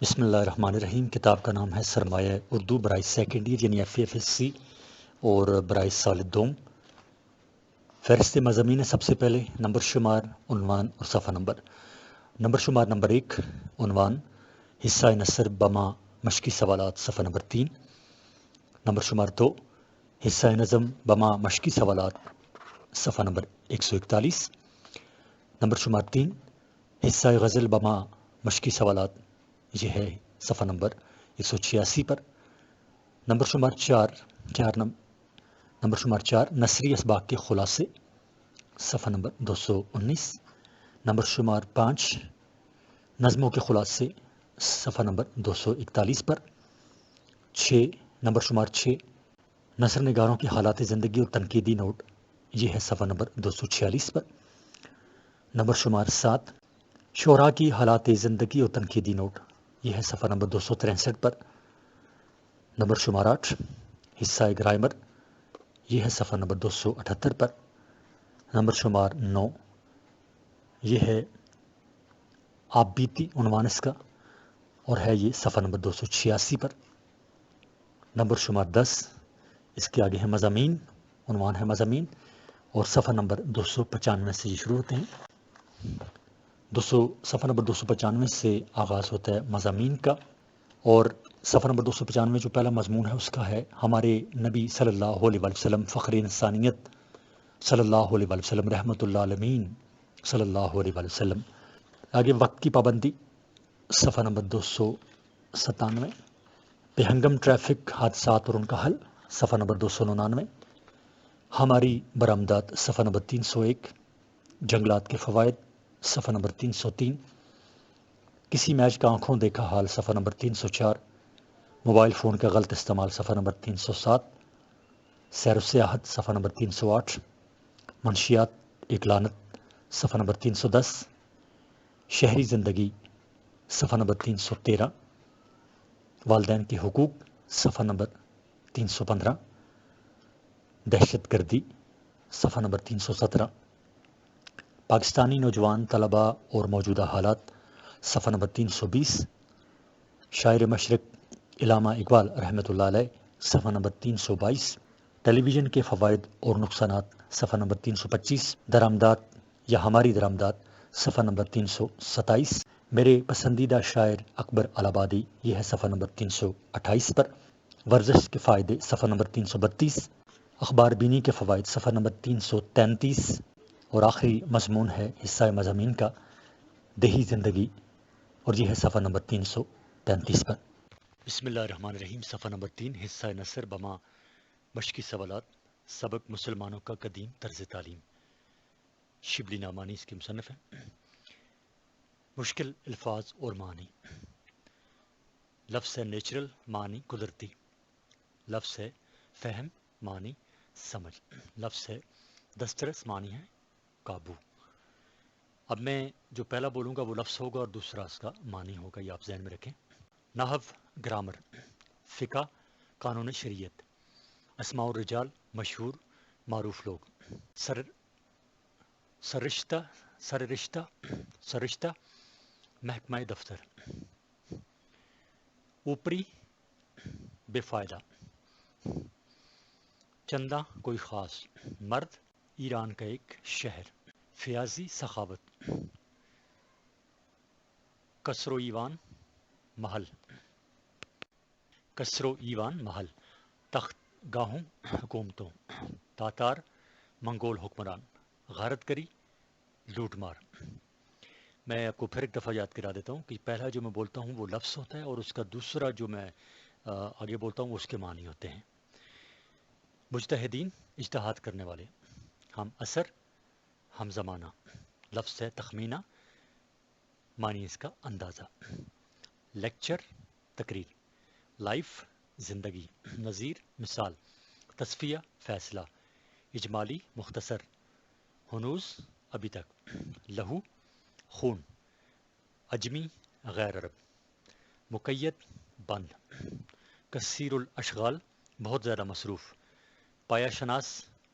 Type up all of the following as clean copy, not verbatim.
بسم اللہ الرحمن الرحیم۔ کتاب کا نام ہے سرمایہ اردو برائے سیکنڈ ایئر یعنی FFSC اور برائے سال دوم۔ فہرست مضامین ہے۔ سب سے پہلے نمبر شمار، عنوان اور صفحہ نمبر۔ نمبر شمار نمبر 1، عنوان حصہ نثر بما مشقی سوالات، صفحہ نمبر 3۔ نمبر شمار 2، حصہ نظم بما مشقی سوالات، صفحہ نمبر 141۔ نمبر شمار 3، حصہ غزل بما مشقی سوالات، یہ ہے صفحہ نمبر 186 پر۔ نمبر شمار 4 نثری اسباق کے خلاصے، صفحہ نمبر 219۔ نمبر شمار 5 نظموں کے خلاصے، صفحہ نمبر 241 پر۔ نمبر شمار 6 نثر نگاروں کی حالات زندگی اور تنقیدی نوٹ، یہ ہے صفحہ نمبر 246 پر۔ نمبر شمار 7 شعراء کی حالات زندگی اور تنقیدی نوٹ، یہ ہے صفحہ نمبر 263 پر۔ نمبر شمار 8 حصہ گرامر، یہ ہے صفحہ نمبر 278 پر۔ نمبر شمار 9 یہ ہے آپ بیتی، عنوان اس کا، اور ہے یہ صفحہ نمبر 286 پر۔ نمبر شمار 10 اس کے آگے ہے مضامین، عنوان ہے مضامین، اور صفحہ نمبر 295 سے یہ شروع ہوتے ہیں۔ صفحہ نمبر 295 سے آغاز ہوتا ہے مضامین کا، اور صفحہ نمبر 295 جو پہلا مضمون ہے اس کا ہے ہمارے نبی صلی اللہ علیہ وسلم فخر انسانیت صلی اللہ علیہ وسلم رحمۃ اللہ عالمین صلی اللہ علیہ وسلم۔ آگے وقت کی پابندی، صفحہ نمبر 297۔ بہنگم ٹریفک حادثات اور ان کا حل، صفحہ نمبر 299۔ ہماری برآمدات، صفحہ نمبر 301۔ جنگلات کے فوائد، صفحہ نمبر 303۔ کسی میچ کا آنکھوں دیکھا حال، صفحہ نمبر 304۔ موبائل فون کا غلط استعمال، صفحہ نمبر 307۔ سیر و سیاحت، صفحہ نمبر 308۔ منشیات ایک لعنت، صفحہ نمبر 310۔ شہری زندگی، صفحہ نمبر 313۔ والدین کے حقوق، صفحہ نمبر 315۔ دہشت گردی، صفحہ نمبر 317۔ پاکستانی نوجوان طلباء اور موجودہ حالات، صفحہ نمبر 320۔ شاعر مشرق علامہ اقبال رحمۃ اللہ علیہ، صفحہ نمبر 322۔ ٹیلی ویژن کے فوائد اور نقصانات، صفحہ نمبر 325۔ درآمدات یا ہماری درآمدات، صفحہ نمبر 327۔ میرے پسندیدہ شاعر اکبر الہٰبادی، یہ ہے صفحہ نمبر 328 پر۔ ورزش کے فائدے، صفحہ نمبر 332۔ اخبار بینی کے فوائد، صفحہ نمبر 333۔ اور آخری مضمون ہے حصہ مضامین کا دیہی زندگی، اور یہ ہے صفحہ نمبر 333 پر۔ بسم اللہ الرحمن الرحیم۔ صفحہ نمبر 3، حصہ نثر بما مشقی سوالات، سبق مسلمانوں کا قدیم طرز تعلیم، شبلی نعمانی اس کے مصنف ہیں۔ مشکل الفاظ اور معنی۔ لفظ ہے نیچرل، معنی قدرتی۔ لفظ ہے فہم، معنی سمجھ۔ لفظ ہے دسترس، معنی ہے قابو۔ اب میں جو پہلا بولوں گا وہ لفظ ہوگا اور دوسرا اس کا معنی ہوگا، یہ آپ ذہن میں رکھیں۔ نحو، گرامر، فقہ، قانون شریعت، اسماء الرجال، مشہور معروف لوگ، سررشتہ، محکمہ دفتر، اوپری، بے فائدہ، چندہ، کوئی خاص، مرد، ایران کا ایک شہر، فیاضی، سخاوت، کسرو ایوان، محل، تخت گاہوں، حکومتوں، تاتار، منگول حکمران، غارت گری، لوٹ مار۔ میں آپ کو پھر ایک دفعہ یاد کرا دیتا ہوں کہ پہلا جو میں بولتا ہوں وہ لفظ ہوتا ہے، اور اس کا دوسرا جو میں آگے بولتا ہوں وہ اس کے معنی ہوتے ہیں۔ مجتہدین، اجتہاد کرنے والے۔ ہم عصر، ہم زمانہ، لفظ ہے تخمینہ، معنی اس کا اندازہ۔ لیکچر، تقریر۔ لائف، زندگی۔ نظیر، مثال۔ تصفیہ، فیصلہ۔ اجمالی، مختصر۔ ہنوز، ابھی تک۔ لہو، خون۔ اجمی، غیر عرب۔ مقید، بند۔ کثیر الاشغال، بہت زیادہ مصروف۔ پایا شناس،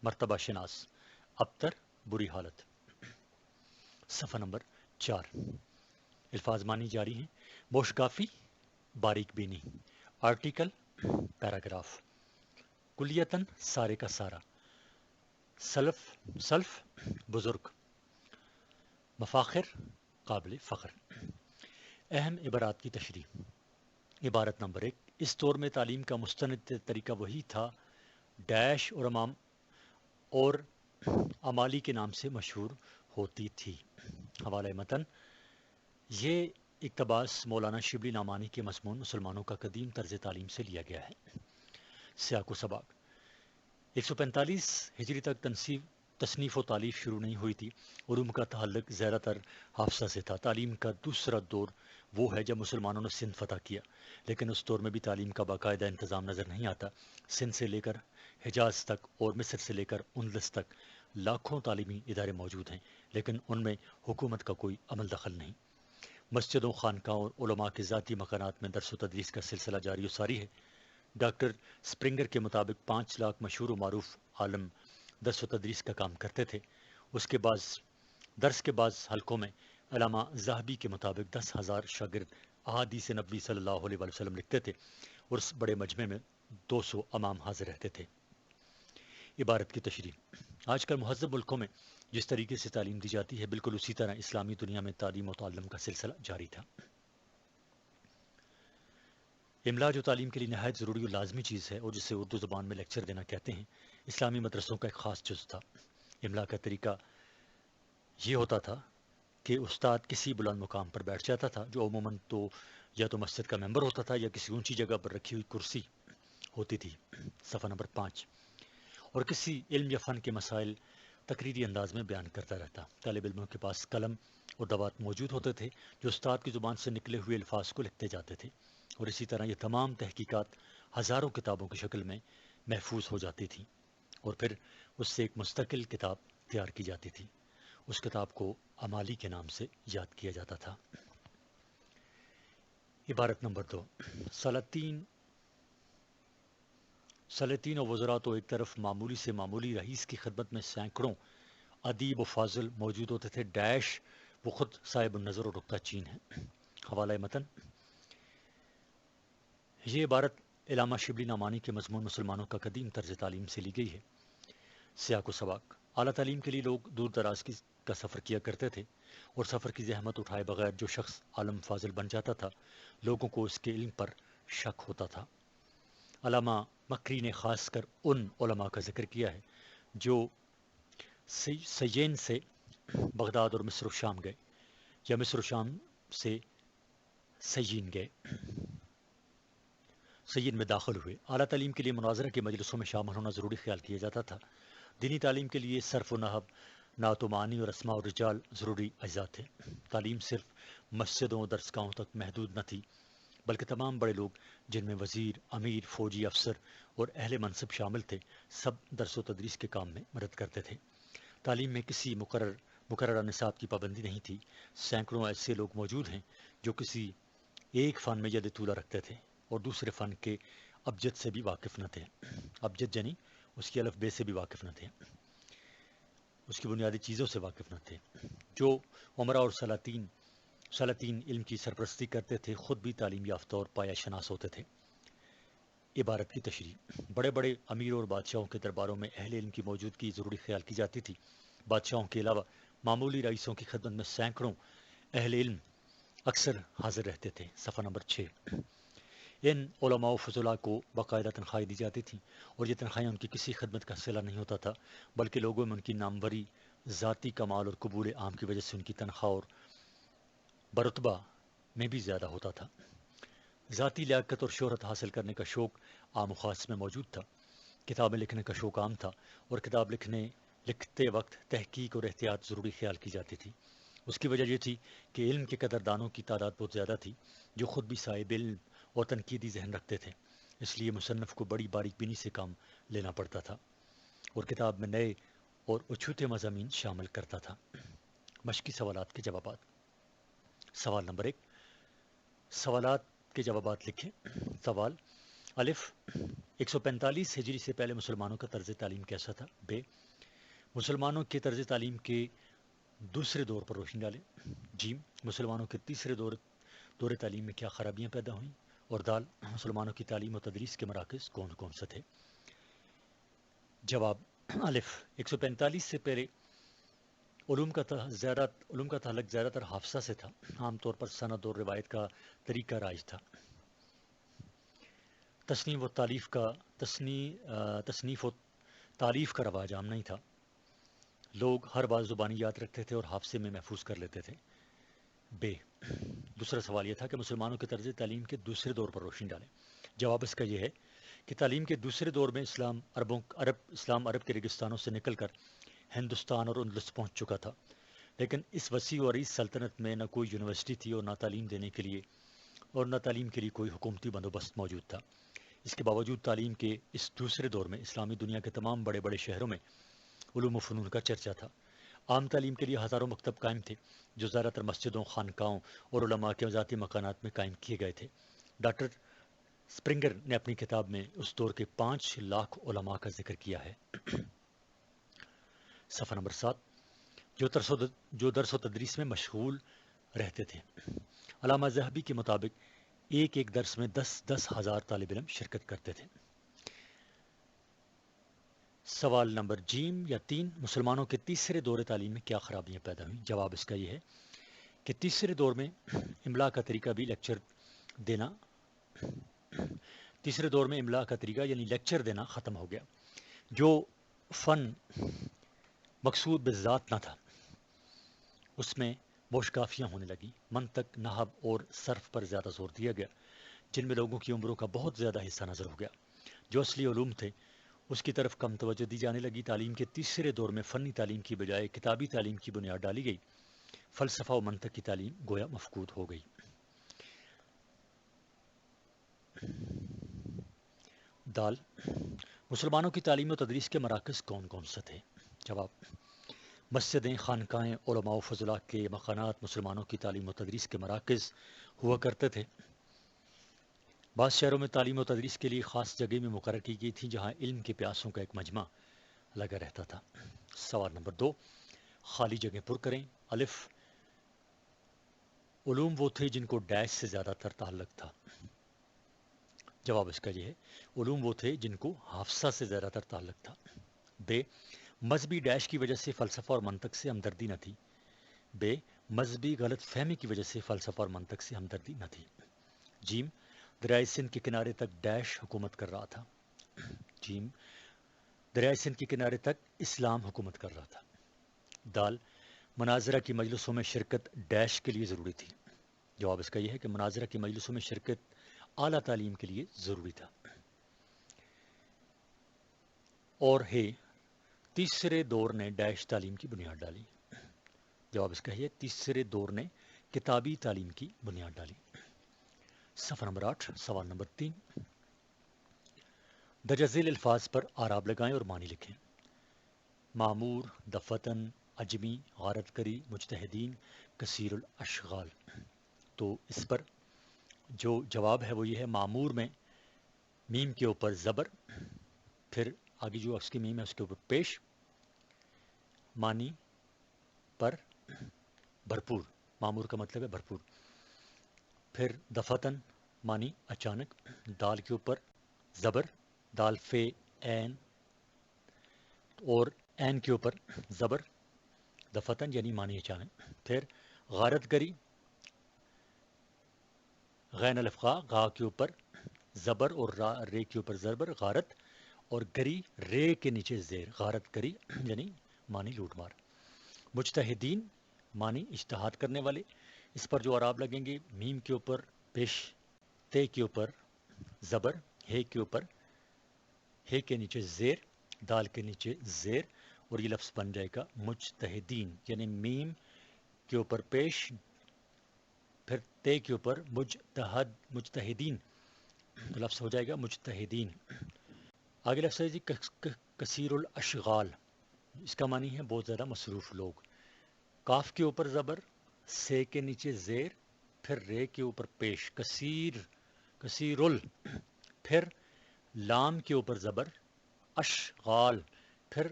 مرتبہ شناس۔ ابتر، بری حالت۔ صفحہ نمبر 4۔ الفاظ معنی جاری ہیں۔ موشگافی، باریک بینی، آرٹیکل پیراگراف، کلیتاً سارے کا سارا، سلف بزرگ، مفاخر قابل فخر۔ اہم عبارات کی تشریح۔ عبارت نمبر 1، اس دور میں تعلیم کا مستند طریقہ وہی تھا ڈیش اور امالی کے نام سے مشہور ہوتی تھی۔ حوالہ متن، یہ اقتباس مولانا شبلی نعمانی کے مضمون مسلمانوں کا قدیم طرز تعلیم سے لیا گیا ہے۔ سیاق و سباق۔ 145 ہجری تک تصنیف و تالیف شروع نہیں ہوئی تھی۔ علوم کا تعلق زیادہ تر حافظہ سے تھا۔ تعلیم کا دوسرا دور وہ ہے جب مسلمانوں نے سندھ فتح کیا، لیکن اس دور میں بھی تعلیم کا باقاعدہ انتظام نظر نہیں آتا۔ سندھ سے لے کر حجاز تک اور مصر سے لے کر اندلس تک لاکھوں تعلیمی ادارے موجود ہیں، لیکن ان میں حکومت کا کوئی عمل دخل نہیں۔ مسجدوں، خانقاہوں اور علماء کے ذاتی مکانات میں درس و تدریس کا سلسلہ جاری و ساری ہے۔ ڈاکٹر سپرنگر کے مطابق 5 لاکھ مشہور و معروف عالم درس و تدریس کا کام کرتے تھے۔ اس کے بعد درس کے بعض حلقوں میں علامہ ذہبی کے مطابق 10,000 شاگرد احادیث نبوی صلی اللہ علیہ وسلم لکھتے تھے اور اس بڑے مجمع میں 200 امام حاضر رہتے تھے۔ عبارت کی تشریح۔ آج کل مہذب ملکوں میں جس طریقے سے تعلیم دی جاتی ہے، بالکل اسی طرح اسلامی دنیا میں تعلیم و تعلم کا سلسلہ جاری تھا۔ املا، جو تعلیم کے لیے نہایت ضروری اور لازمی چیز ہے اور جسے اردو زبان میں لیکچر دینا کہتے ہیں، اسلامی مدرسوں کا ایک خاص جز تھا۔ املا کا طریقہ یہ ہوتا تھا کہ استاد کسی بلند مقام پر بیٹھ جاتا تھا، جو عموماً یا تو مسجد کا ممبر ہوتا تھا یا کسی اونچی جگہ پر رکھی ہوئی کرسی ہوتی تھی، صفحہ نمبر 5، اور کسی علم یا فن کے مسائل تقریری انداز میں بیان کرتا رہتا۔ طالب علموں کے پاس قلم اور دوات موجود ہوتے تھے جو استاد کی زبان سے نکلے ہوئے الفاظ کو لکھتے جاتے تھے، اور اسی طرح یہ تمام تحقیقات ہزاروں کتابوں کی شکل میں محفوظ ہو جاتی تھیں، اور پھر اس سے ایک مستقل کتاب تیار کی جاتی تھی۔ اس کتاب کو امالی کے نام سے یاد کیا جاتا تھا۔ عبارت نمبر 2، سلاطین و وزراء تو ایک طرف معمولی سے معمولی رئیس کی خدمت میں سینکڑوں ادیب و فاضل موجود ہوتے تھے ڈیش، وہ خود صاحب النظر اور نکتہ چین ہے۔ حوالہ متن، یہ عبارت علامہ شبلی نعمانی کے مضمون مسلمانوں کا قدیم طرز تعلیم سے لی گئی ہے۔ سیاق و سباق۔ اعلیٰ تعلیم کے لیے لوگ دور دراز کا سفر کیا کرتے تھے، اور سفر کی زحمت اٹھائے بغیر جو شخص عالم فاضل بن جاتا تھا، لوگوں کو اس کے علم پر شک ہوتا تھا۔ علامہ مکری نے خاص کر ان علماء کا ذکر کیا ہے جو سیین سے بغداد اور مصر و شام گئے، یا مصر و شام سے سیین گئے، سیین میں داخل ہوئے۔ اعلیٰ تعلیم کے لیے مناظرہ کے مجلسوں میں شامل ہونا ضروری خیال کیا جاتا تھا۔ دینی تعلیم کے لیے صرف و نحو، نعت و معانی اور اسماء و رجال ضروری اجزاء تھے۔ تعلیم صرف مسجدوں اور درسگاہوں تک محدود نہ تھی، بلکہ تمام بڑے لوگ جن میں وزیر، امیر، فوجی افسر اور اہل منصب شامل تھے، سب درس و تدریس کے کام میں مدد کرتے تھے۔ تعلیم میں کسی مقررہ نصاب کی پابندی نہیں تھی۔ سینکڑوں ایسے لوگ موجود ہیں جو کسی ایک فن میں ید طولہ رکھتے تھے اور دوسرے فن کے ابجد سے بھی واقف نہ تھے۔ ابجد یعنی اس کی الف بے سے بھی واقف نہ تھے، اس کی بنیادی چیزوں سے واقف نہ تھے۔ جو عمرا اور سلاطین علم کی سرپرستی کرتے تھے، خود بھی تعلیم یافتہ اور پایہ شناس ہوتے تھے۔ عبارت کی تشریح۔ بڑے بڑے امیروں اور بادشاہوں کے درباروں میں اہل علم کی موجودگی ضروری خیال کی جاتی تھی۔ بادشاہوں کے علاوہ معمولی رئیسوں کی خدمت میں سینکڑوں اہل علم اکثر حاضر رہتے تھے، صفحہ نمبر 6۔ ان علماء و فضلاء کو باقاعدہ تنخواہیں دی جاتی تھیں، اور یہ تنخواہیں ان کی کسی خدمت کا صلہ نہیں ہوتا تھا، بلکہ لوگوں میں ان کی ناموری، ذاتی کمال اور قبول عام کی وجہ سے ان کی تنخواہ اور برتبہ میں بھی زیادہ ہوتا تھا۔ ذاتی لیاقت اور شہرت حاصل کرنے کا شوق عام و خاص میں موجود تھا۔ کتابیں لکھنے کا شوق عام تھا، اور کتاب لکھتے وقت تحقیق اور احتیاط ضروری خیال کی جاتی تھی۔ اس کی وجہ یہ تھی کہ علم کے قدردانوں کی تعداد بہت زیادہ تھی، جو خود بھی صاحب علم اور تنقیدی ذہن رکھتے تھے۔ اس لیے مصنف کو بڑی باریک بینی سے کام لینا پڑتا تھا، اور کتاب میں نئے اور اچھوتے مضامین شامل کرتا تھا۔ مشقی سوالات کے جوابات۔ سوال نمبر 1، سوالات کے جوابات لکھیں۔ سوال: الف، 145 ہجری سے پہلے مسلمانوں کا طرز تعلیم کیسا تھا؟ ب، مسلمانوں کے طرز تعلیم کے دوسرے دور پر روشنی ڈالیں۔ ج، مسلمانوں کے تیسرے دور تعلیم میں کیا خرابیاں پیدا ہوئیں؟ اور دال مسلمانوں کی تعلیم و تدریس کے مراکز کون کون سے تھے؟ جواب الف 145 سے پہلے علوم کا تعلق زیادہ تر حافظہ سے تھا، عام طور پر سند اور روایت کا طریقہ رائج تھا، تصنیف و تالیف کا رواج عام نہیں تھا، لوگ ہر بات زبانی یاد رکھتے تھے اور حافظے میں محفوظ کر لیتے تھے۔ بے دوسرا سوال یہ تھا کہ مسلمانوں کے طرز تعلیم کے دوسرے دور پر روشنی ڈالیں۔ جواب اس کا یہ ہے کہ تعلیم کے دوسرے دور میں اسلام عرب کے ریگستانوں سے نکل کر ہندوستان اور اندلس پہنچ چکا تھا، لیکن اس وسیع و عریض سلطنت میں نہ کوئی یونیورسٹی تھی اور نہ تعلیم کے لیے کوئی حکومتی بندوبست موجود تھا۔ اس کے باوجود تعلیم کے اس دوسرے دور میں اسلامی دنیا کے تمام بڑے بڑے شہروں میں علوم و فنون کا چرچا تھا۔ عام تعلیم کے لیے ہزاروں مکتب قائم تھے جو زیادہ تر مسجدوں، خانقاہوں اور علماء کے ذاتی مکانات میں قائم کیے گئے تھے۔ ڈاکٹر اسپرنگر نے اپنی کتاب میں اس دور کے 5 لاکھ علماء کا ذکر کیا ہے۔ صفحہ نمبر 7 جو درس و تدریس میں مشغول رہتے تھے۔ علامہ ذہبی کے مطابق ایک درس میں 10 ہزار طالب علم شرکت کرتے تھے۔ سوال نمبر جیم یا 3 مسلمانوں کے تیسرے دور تعلیم میں کیا خرابیاں پیدا ہوئیں؟ جواب اس کا یہ ہے کہ تیسرے دور میں املا کا طریقہ یعنی لیکچر دینا ختم ہو گیا۔ جو فن مقصود بالذات نہ تھا اس میں موشقافیاں ہونے لگی، منطق، نحو اور صرف پر زیادہ زور دیا گیا، جن میں لوگوں کی عمروں کا بہت زیادہ حصہ نظر ہو گیا۔ جو اصلی علوم تھے اس کی طرف کم توجہ دی جانے لگی۔ تعلیم کے تیسرے دور میں فنی تعلیم کی بجائے کتابی تعلیم کی بنیاد ڈالی گئی، فلسفہ و منطق کی تعلیم گویا مفقود ہو گئی۔ دال مسلمانوں کی تعلیم و تدریس کے مراکز کون کون سے تھے؟ جواب مسجدیں، خانقاہیں، علماء و فضلاء کے مکانات مسلمانوں کی تعلیم و تدریس کے مراکز ہوا کرتے تھے۔ بعض شہروں میں تعلیم و تدریس کے لیے خاص جگہ میں مقرر کی گئی تھی جہاں علم کے پیاسوں کا ایک مجمع لگا رہتا تھا۔ سوال نمبر 2 خالی جگہ پر کریں۔ الف علوم وہ تھے جن کو ڈیش سے زیادہ تر تعلق تھا۔ جواب اس کا یہ ہے علوم وہ تھے جن کو حافظہ سے زیادہ تر تعلق تھا۔ بے مذہبی ڈیش کی وجہ سے فلسفہ اور منطق سے ہمدردی نہ تھی۔ بے مذہبی غلط فہمی کی وجہ سے فلسفہ اور منطق سے ہمدردی نہ تھی۔ جیم دریائے سندھ کے کنارے تک ڈیش حکومت کر رہا تھا۔ جیم دریائے سندھ کے کنارے تک اسلام حکومت کر رہا تھا۔ دال مناظرہ کی مجلسوں میں شرکت ڈیش کے لیے ضروری تھی۔ جواب اس کا یہ ہے کہ مناظرہ کی مجلسوں میں شرکت اعلیٰ تعلیم کے لیے ضروری تھا۔ اور ہے تیسرے دور نے ڈیش تعلیم کی بنیاد ڈالی۔ جواب اس کا یہ تیسرے دور نے کتابی تعلیم کی بنیاد ڈالی۔ صفحہ نمبر 8 سوال نمبر 3 درجہ ذیل الفاظ پر اعراب لگائیں اور معنی لکھیں۔ معمور، دفتن، اجمی، غارت کری، مجتہدین، کثیر الاشغال۔ تو اس پر جو جواب ہے وہ یہ ہے معمور میں میم کے اوپر زبر، پھر آگے جو اس کی میم ہے اس کے اوپر پیش، معنی پر بھرپور، معمور کا مطلب ہے بھرپور، پھر دفتن معنی اچانک، دال کے اوپر زبر، دال فے عین، اور عین کے اوپر زبر، دفتن یعنی معنی اچانک، پھر غارت گری، غین الفقا، غا کے اوپر زبر اور رے کے اوپر زبر، غارت، اور گری رے کے نیچے زیر، غارت گری یعنی معنی لوٹ مار۔ مجتہدین معنی اجتہاد کرنے والے، اس پر جو اعراب لگیں گے میم کے اوپر پیش، تے کے اوپر زبر، ہے کے اوپر، ہے کے نیچے زیر، دال کے نیچے زیر، اور یہ لفظ بن جائے گا مجتہدین، یعنی میم کے اوپر پیش، پھر تے کے اوپر مجتہدین، تو لفظ ہو جائے گا مجتہدین۔ آگے لفظ ہے جی کثیر الاشغال، اس کا معنی ہے بہت زیادہ مصروف لوگ۔ کاف کے اوپر زبر، سے کے نیچے زیر، پھر رے کے اوپر پیش، کثیر ال، پھر لام کے اوپر زبر، اشغال، پھر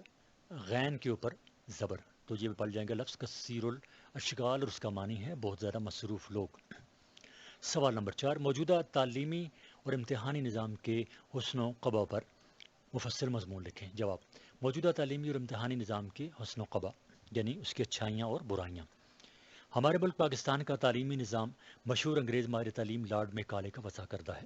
غین کے اوپر زبر، تو یہ پڑھ جائیں گے لفظ کثیر الاشغال، اور اس کا معنی ہے بہت زیادہ مصروف لوگ۔ سوال نمبر 4، موجودہ تعلیمی اور امتحانی نظام کے حسن و قبح پر مفصل مضمون لکھیں۔ جواب، موجودہ تعلیمی اور امتحانی نظام کے حسن و قبح یعنی اس کی اچھائیاں اور برائیاں۔ ہمارے ملک پاکستان کا تعلیمی نظام مشہور انگریز ماہر تعلیم لارڈ میکالے کا وضع کردہ ہے۔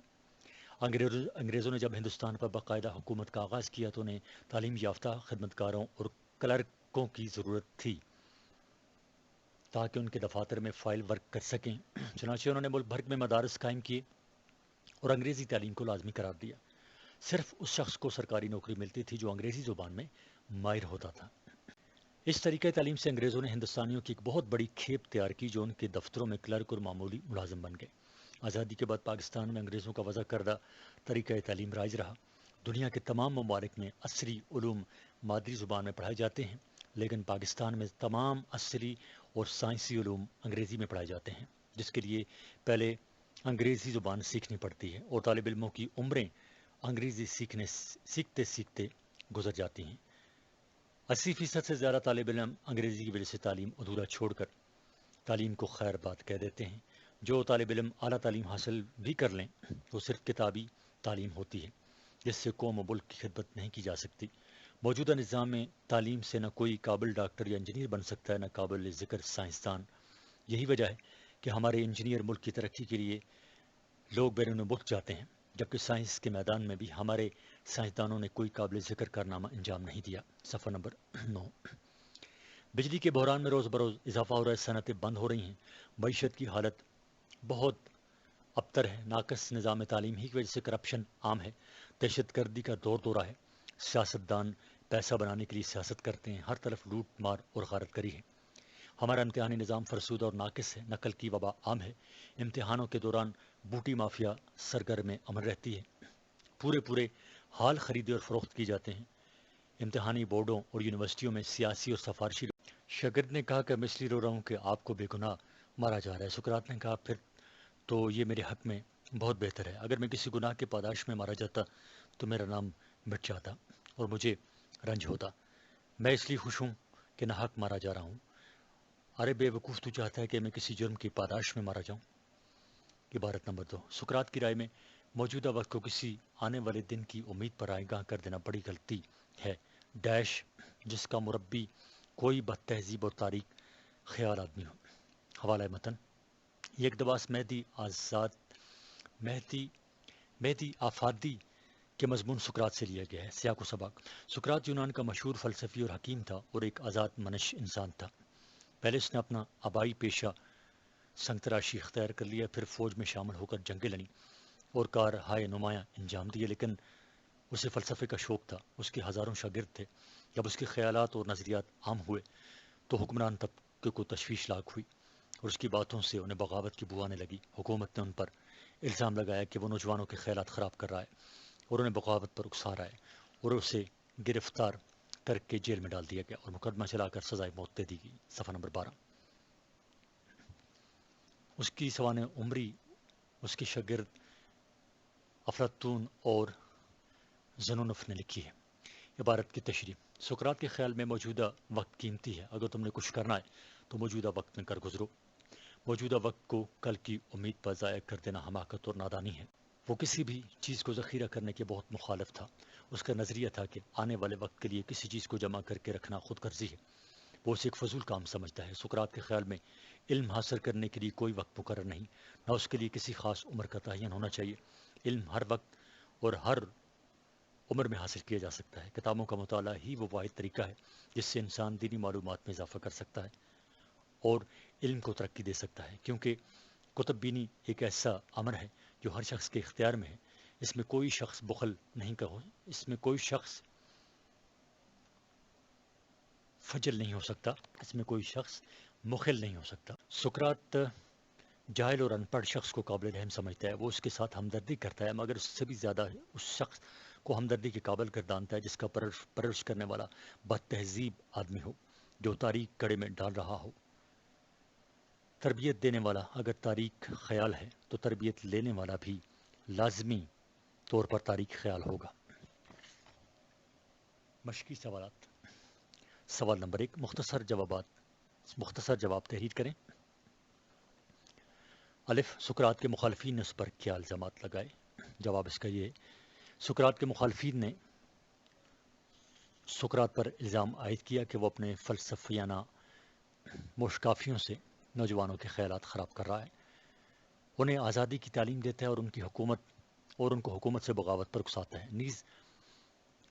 انگریزوں نے جب ہندوستان پر باقاعدہ حکومت کا آغاز کیا تو انہیں تعلیم یافتہ خدمتکاروں اور کلرکوں کی ضرورت تھی تاکہ ان کے دفاتر میں فائل ورک کر سکیں۔ چنانچہ انہوں نے ملک بھر میں مدارس قائم کیے اور انگریزی تعلیم کو لازمی قرار دیا۔ صرف اس شخص کو سرکاری نوکری ملتی تھی جو انگریزی زبان میں ماہر ہوتا تھا۔ اس طریقہ تعلیم سے انگریزوں نے ہندوستانیوں کی ایک بہت بڑی کھیپ تیار کی جو ان کے دفتروں میں کلرک اور معمولی ملازم بن گئے۔ آزادی کے بعد پاکستان میں انگریزوں کا وضع کردہ طریقہ تعلیم رائج رہا۔ دنیا کے تمام ممالک میں عصری علوم مادری زبان میں پڑھائے جاتے ہیں، لیکن پاکستان میں تمام عصری اور سائنسی علوم انگریزی میں پڑھائے جاتے ہیں، جس کے لیے پہلے انگریزی زبان سیکھنی پڑتی ہے اور طالب علموں کی عمریں انگریزی سیکھتے سیکھتے گزر جاتی ہیں۔ 80% سے زیادہ طالب علم انگریزی کی وجہ سے تعلیم ادھورا چھوڑ کر تعلیم کو خیر بات کہہ دیتے ہیں۔ جو طالب علم اعلیٰ تعلیم حاصل بھی کر لیں وہ صرف کتابی تعلیم ہوتی ہے جس سے قوم و ملک کی خدمت نہیں کی جا سکتی۔ موجودہ نظام میں تعلیم سے نہ کوئی قابل ڈاکٹر یا انجینئر بن سکتا ہے، نہ قابل ذکر سائنسدان۔ یہی وجہ ہے کہ ہمارے انجینئر ملک کی ترقی کے لیے لوگ بیرون ملک جاتے ہیں، جبکہ سائنس کے میدان میں بھی ہمارے سائنسدانوں نے کوئی قابل ذکر کارنامہ انجام نہیں دیا۔ صفحہ نمبر 9۔ بجلی کے بحران میں روز بروز اضافہ ہو رہا ہے، صنعتیں بند ہو رہی ہیں، معیشت کی حالت بہت ابتر ہے، ناقص نظام تعلیم ہی کی وجہ سے کرپشن عام ہے، دہشت گردی کا دور دورہ ہے، سیاستدان پیسہ بنانے کے لیے سیاست کرتے ہیں، ہر طرف لوٹ مار اور غارت کری ہے، ہمارا امتحانی نظام فرسودہ اور ناقص ہے، نقل کی وبا عام ہے، امتحانوں کے دوران بوٹی مافیا سرگرم عمل رہتی ہے، پورے حال خریدے اور فروخت کی جاتے ہیں، امتحانی بورڈوں اور یونیورسٹیوں میں سیاسی اور سفارشی شاگرد نے کہا کہ میں اس لیے رو رہا ہوں کہ آپ کو بے گناہ مارا جا رہا ہے۔ سقراط نے کہا پھر تو یہ میرے حق میں بہت بہتر ہے، اگر میں کسی گناہ کے پاداش میں مارا جاتا تو میرا نام مٹ جاتا اور مجھے رنج ہوتا، میں اس لیے خوش ہوں کہ ناحق مارا جا رہا ہوں۔ ارے بے وقوف، تو چاہتا ہے کہ میں کسی جرم کی پاداش میں مارا جاؤں؟ عبارت نمبر 2، سقراط کی رائے میں موجودہ وقت کو کسی آنے والے دن کی امید پر آگاہ کر دینا بڑی غلطی ہے، ڈیش جس کا مربی کوئی بد تہذیب اور تاریخ خیال آدمی ہو۔ حوالہ متن، یہ اقتباس مہدی آفادی کے مضمون سقراط سے لیا گیا ہے۔ سیاق و سباق، سقراط یونان کا مشہور فلسفی اور حکیم تھا اور ایک آزاد منش انسان تھا۔ پہلے اس نے اپنا آبائی پیشہ سنگ تراشی اختیار کر لیا، پھر فوج میں شامل ہو کر جنگیں لڑیں اور کار ہائے نمایاں انجام دیے، لیکن اسے فلسفے کا شوق تھا، اس کے ہزاروں شاگرد تھے۔ جب اس کے خیالات اور نظریات عام ہوئے تو حکمران طبقے کو تشویش لاحق ہوئی اور اس کی باتوں سے انہیں بغاوت کی بو آنے لگی۔ حکومت نے ان پر الزام لگایا کہ وہ نوجوانوں کے خیالات خراب کر رہا ہے اور انہیں بغاوت پر اکسا رہا ہے، اور اسے گرفتار کر کے جیل میں ڈال دیا گیا اور مقدمہ چلا کر سزائے موت دے دی گئی۔ صفحہ نمبر 12۔ اس کی سوانح عمری اس کے شاگرد افلاطون اور زنونف نے لکھی ہے۔ عبارت کی تشریح، سقراط کے خیال میں موجودہ وقت قیمتی ہے، اگر تم نے کچھ کرنا ہے تو موجودہ وقت میں کر گزرو۔ موجودہ وقت کو کل کی امید پر ضائع کر دینا حماقت اور نادانی ہے۔ وہ کسی بھی چیز کو ذخیرہ کرنے کے بہت مخالف تھا۔ اس کا نظریہ تھا کہ آنے والے وقت کے لیے کسی چیز کو جمع کر کے رکھنا خود غرضی ہے، وہ اسے ایک فضول کام سمجھتا ہے۔ سقراط کے خیال میں علم حاصل کرنے کے لیے کوئی وقت مقرر نہیں، نہ اس کے لیے کسی خاص عمر کا تعین ہونا چاہیے۔ علم ہر وقت اور ہر عمر میں حاصل کیا جا سکتا ہے۔ کتابوں کا مطالعہ ہی وہ واحد طریقہ ہے جس سے انسان دینی معلومات میں اضافہ کر سکتا ہے اور علم کو ترقی دے سکتا ہے، کیونکہ کتب بینی ایک ایسا امر ہے جو ہر شخص کے اختیار میں ہے۔ اس میں کوئی شخص بخل نہیں کہو، اس میں کوئی شخص فجل نہیں ہو سکتا، اس میں کوئی شخص مخل نہیں ہو سکتا۔ سقراط جاہل اور ان پڑھ شخص کو قابل رحم سمجھتا ہے، وہ اس کے ساتھ ہمدردی کرتا ہے، مگر اس سے بھی زیادہ اس شخص کو ہمدردی کے قابل گردانتا ہے جس کا پرورش کرنے والا بد تہذیب آدمی ہو جو تاریخ کڑے میں ڈال رہا ہو۔ تربیت دینے والا اگر تاریخ خیال ہے تو تربیت لینے والا بھی لازمی طور پر تاریخ خیال ہوگا۔ مشقی سوالات۔ سوال نمبر 1، مختصر جواب تحریر کریں۔ الف، سقراط کے مخالفین نے اس پر کیا الزامات لگائے؟ جواب اس کا یہ ہے، سقراط کے مخالفین نے سقراط پر الزام عائد کیا کہ وہ اپنے فلسفیانہ مشکافیوں سے نوجوانوں کے خیالات خراب کر رہا ہے، انہیں آزادی کی تعلیم دیتا ہے اور ان کو حکومت سے بغاوت پر اکساتا ہے، نیز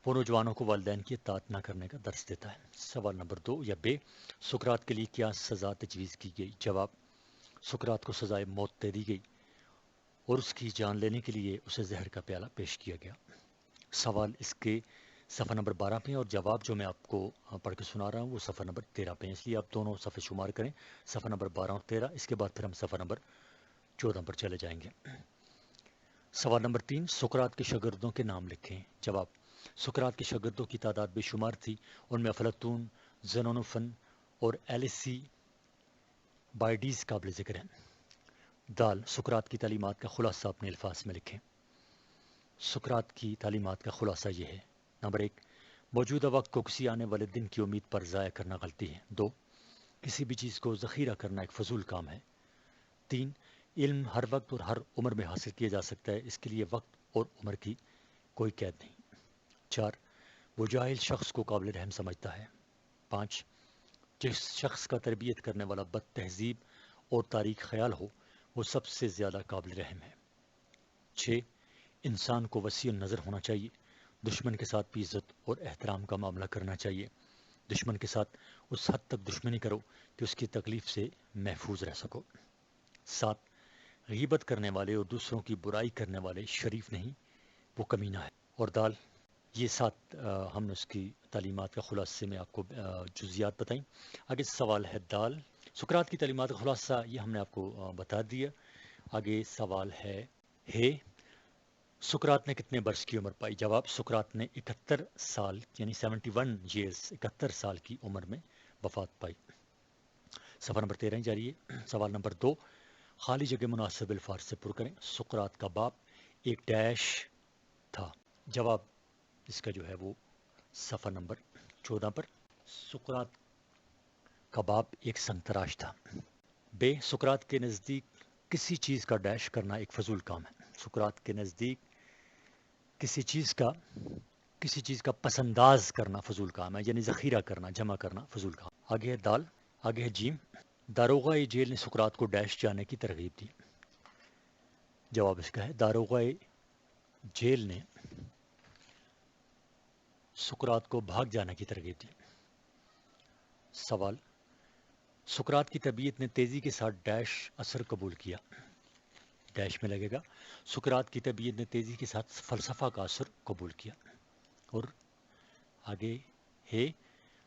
وہ نوجوانوں کو والدین کی اطاعت نہ کرنے کا درس دیتا ہے۔ سوال نمبر 2 یا بے، سقراط کے لیے کیا سزا تجویز کی گئی؟ جواب، سقراط کو سزائے موت دے دی گئی اور اس کی جان لینے کے لیے اسے زہر کا پیالہ پیش کیا گیا۔ سوال اس کے صفحہ نمبر 12 پہ، اور جواب جو میں آپ کو پڑھ کے سنا رہا ہوں وہ صفحہ نمبر 13 پہ، اس لیے آپ دونوں صفحے شمار کریں، صفحہ نمبر 12 اور 13، اس کے بعد پھر ہم صفحہ نمبر 14 پر چلے جائیں گے۔ سوال نمبر 3، سقراط کے شاگردوں کے نام لکھیں۔ جواب، سقراط کے شاگردوں کی تعداد بے شمار تھی، ان میں افلاطون، زنونفن اور ایلیسی بائیڈیز قابل ذکر ہیں۔ دال، سقراط کی تعلیمات کا خلاصہ اپنے الفاظ میں لکھیں۔ سقراط کی تعلیمات کا خلاصہ یہ ہے: نمبر 1، موجودہ وقت کو کسی آنے والے دن کی امید پر ضائع کرنا غلطی ہے۔ 2، کسی بھی چیز کو ذخیرہ کرنا ایک فضول کام ہے۔ 3، علم ہر وقت اور ہر عمر میں حاصل کیا جا سکتا ہے، اس کے لیے وقت اور عمر کی کوئی قید نہیں۔ 4، وہ جاہل شخص کو قابل رحم سمجھتا ہے۔ 5، جس شخص کا تربیت کرنے والا بد تہذیب اور تاریک خیال ہو وہ سب سے زیادہ قابل رحم ہے۔ 6، انسان کو وسیع النظر ہونا چاہیے، دشمن کے ساتھ بھی عزت اور احترام کا معاملہ کرنا چاہیے، دشمن کے ساتھ اس حد تک دشمنی کرو کہ اس کی تکلیف سے محفوظ رہ سکو۔ 7، غیبت کرنے والے اور دوسروں کی برائی کرنے والے شریف نہیں، وہ کمینہ ہے۔ اور دال، یہ 7 ہم نے اس کی تعلیمات کا خلاصے میں آپ کو جزیات بتائیں۔ آگے سوال ہے دال، سقراط کی تعلیمات کا خلاصہ یہ ہم نے آپ کو بتا دیا۔ آگے سوال ہے سقراط نے کتنے برس کی عمر پائی؟ جواب، سقراط نے 71 سال یعنی 71 ایئرز 71 سال کی عمر میں وفات پائی۔ صفحہ نمبر 13 جاری ہے۔ سوال نمبر 2، خالی جگہ مناسب الفاظ سے پر کریں۔ سقراط کا باپ ایک ڈیش تھا۔ جواب اس کا جو ہے وہ صفحہ نمبر 14 پر، سقراط کا باپ ایک سنگ تراش تھا۔ بے، سقراط کے نزدیک کسی چیز کا ڈیش کرنا ایک فضول کام ہے۔ سقراط کے نزدیک کسی چیز کا پسنداز کرنا فضول کام ہے، یعنی ذخیرہ کرنا، جمع کرنا فضول کام۔ آگے ہے دال، آگے ہے جیم، داروغہ جیل نے سقراط کو ڈیش جانے کی ترغیب دی۔ جواب اس کا ہے، داروغہ جیل نے سقراط کو بھاگ جانے کی ترغیب دی۔ سوال، سقراط کی طبیعت نے تیزی کے ساتھ ڈیش اثر قبول کیا۔ ڈیش میں لگے گا، سقراط کی طبیعت نے تیزی کے ساتھ فلسفہ کا اثر قبول کیا۔ اور آگے ہے،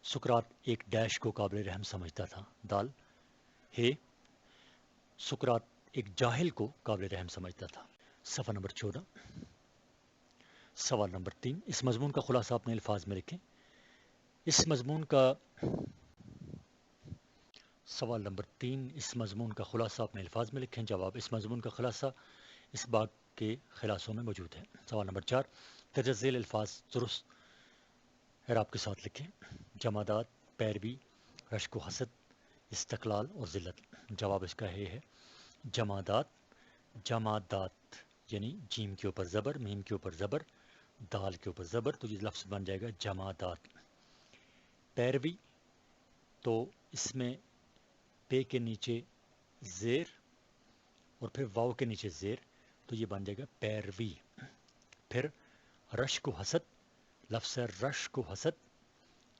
سقراط ایک ڈیش کو قابل رحم سمجھتا تھا۔ دال ہے، سقراط ایک جاہل کو قابل رحم سمجھتا تھا۔ صفحہ نمبر 14۔ سوال نمبر 3، اس مضمون کا خلاصہ اپنے الفاظ میں لکھیں۔ سوال نمبر 3، اس مضمون کا خلاصہ اپنے الفاظ میں لکھیں۔ جواب، اس مضمون کا خلاصہ اس باغ کے خلاصوں میں موجود ہے۔ سوال نمبر 4، درج ذیل الفاظ درست اعراب کے ساتھ لکھیں۔ جمادات، پیروی، رشک و حسد، استقلال اور ذلت۔ جواب اس کا ہے جمادات یعنی جیم کے اوپر زبر، میم کے اوپر زبر، دال کے اوپر زبر، تو یہ لفظ بن جائے گا جمادات۔ پیروی، تو اس میں پے کے نیچے زیر اور پھر واو کے نیچے زیر، تو یہ بن جائے گا پیروی۔ پھر رشک و حسد، لفظ ہے رشک و حسد،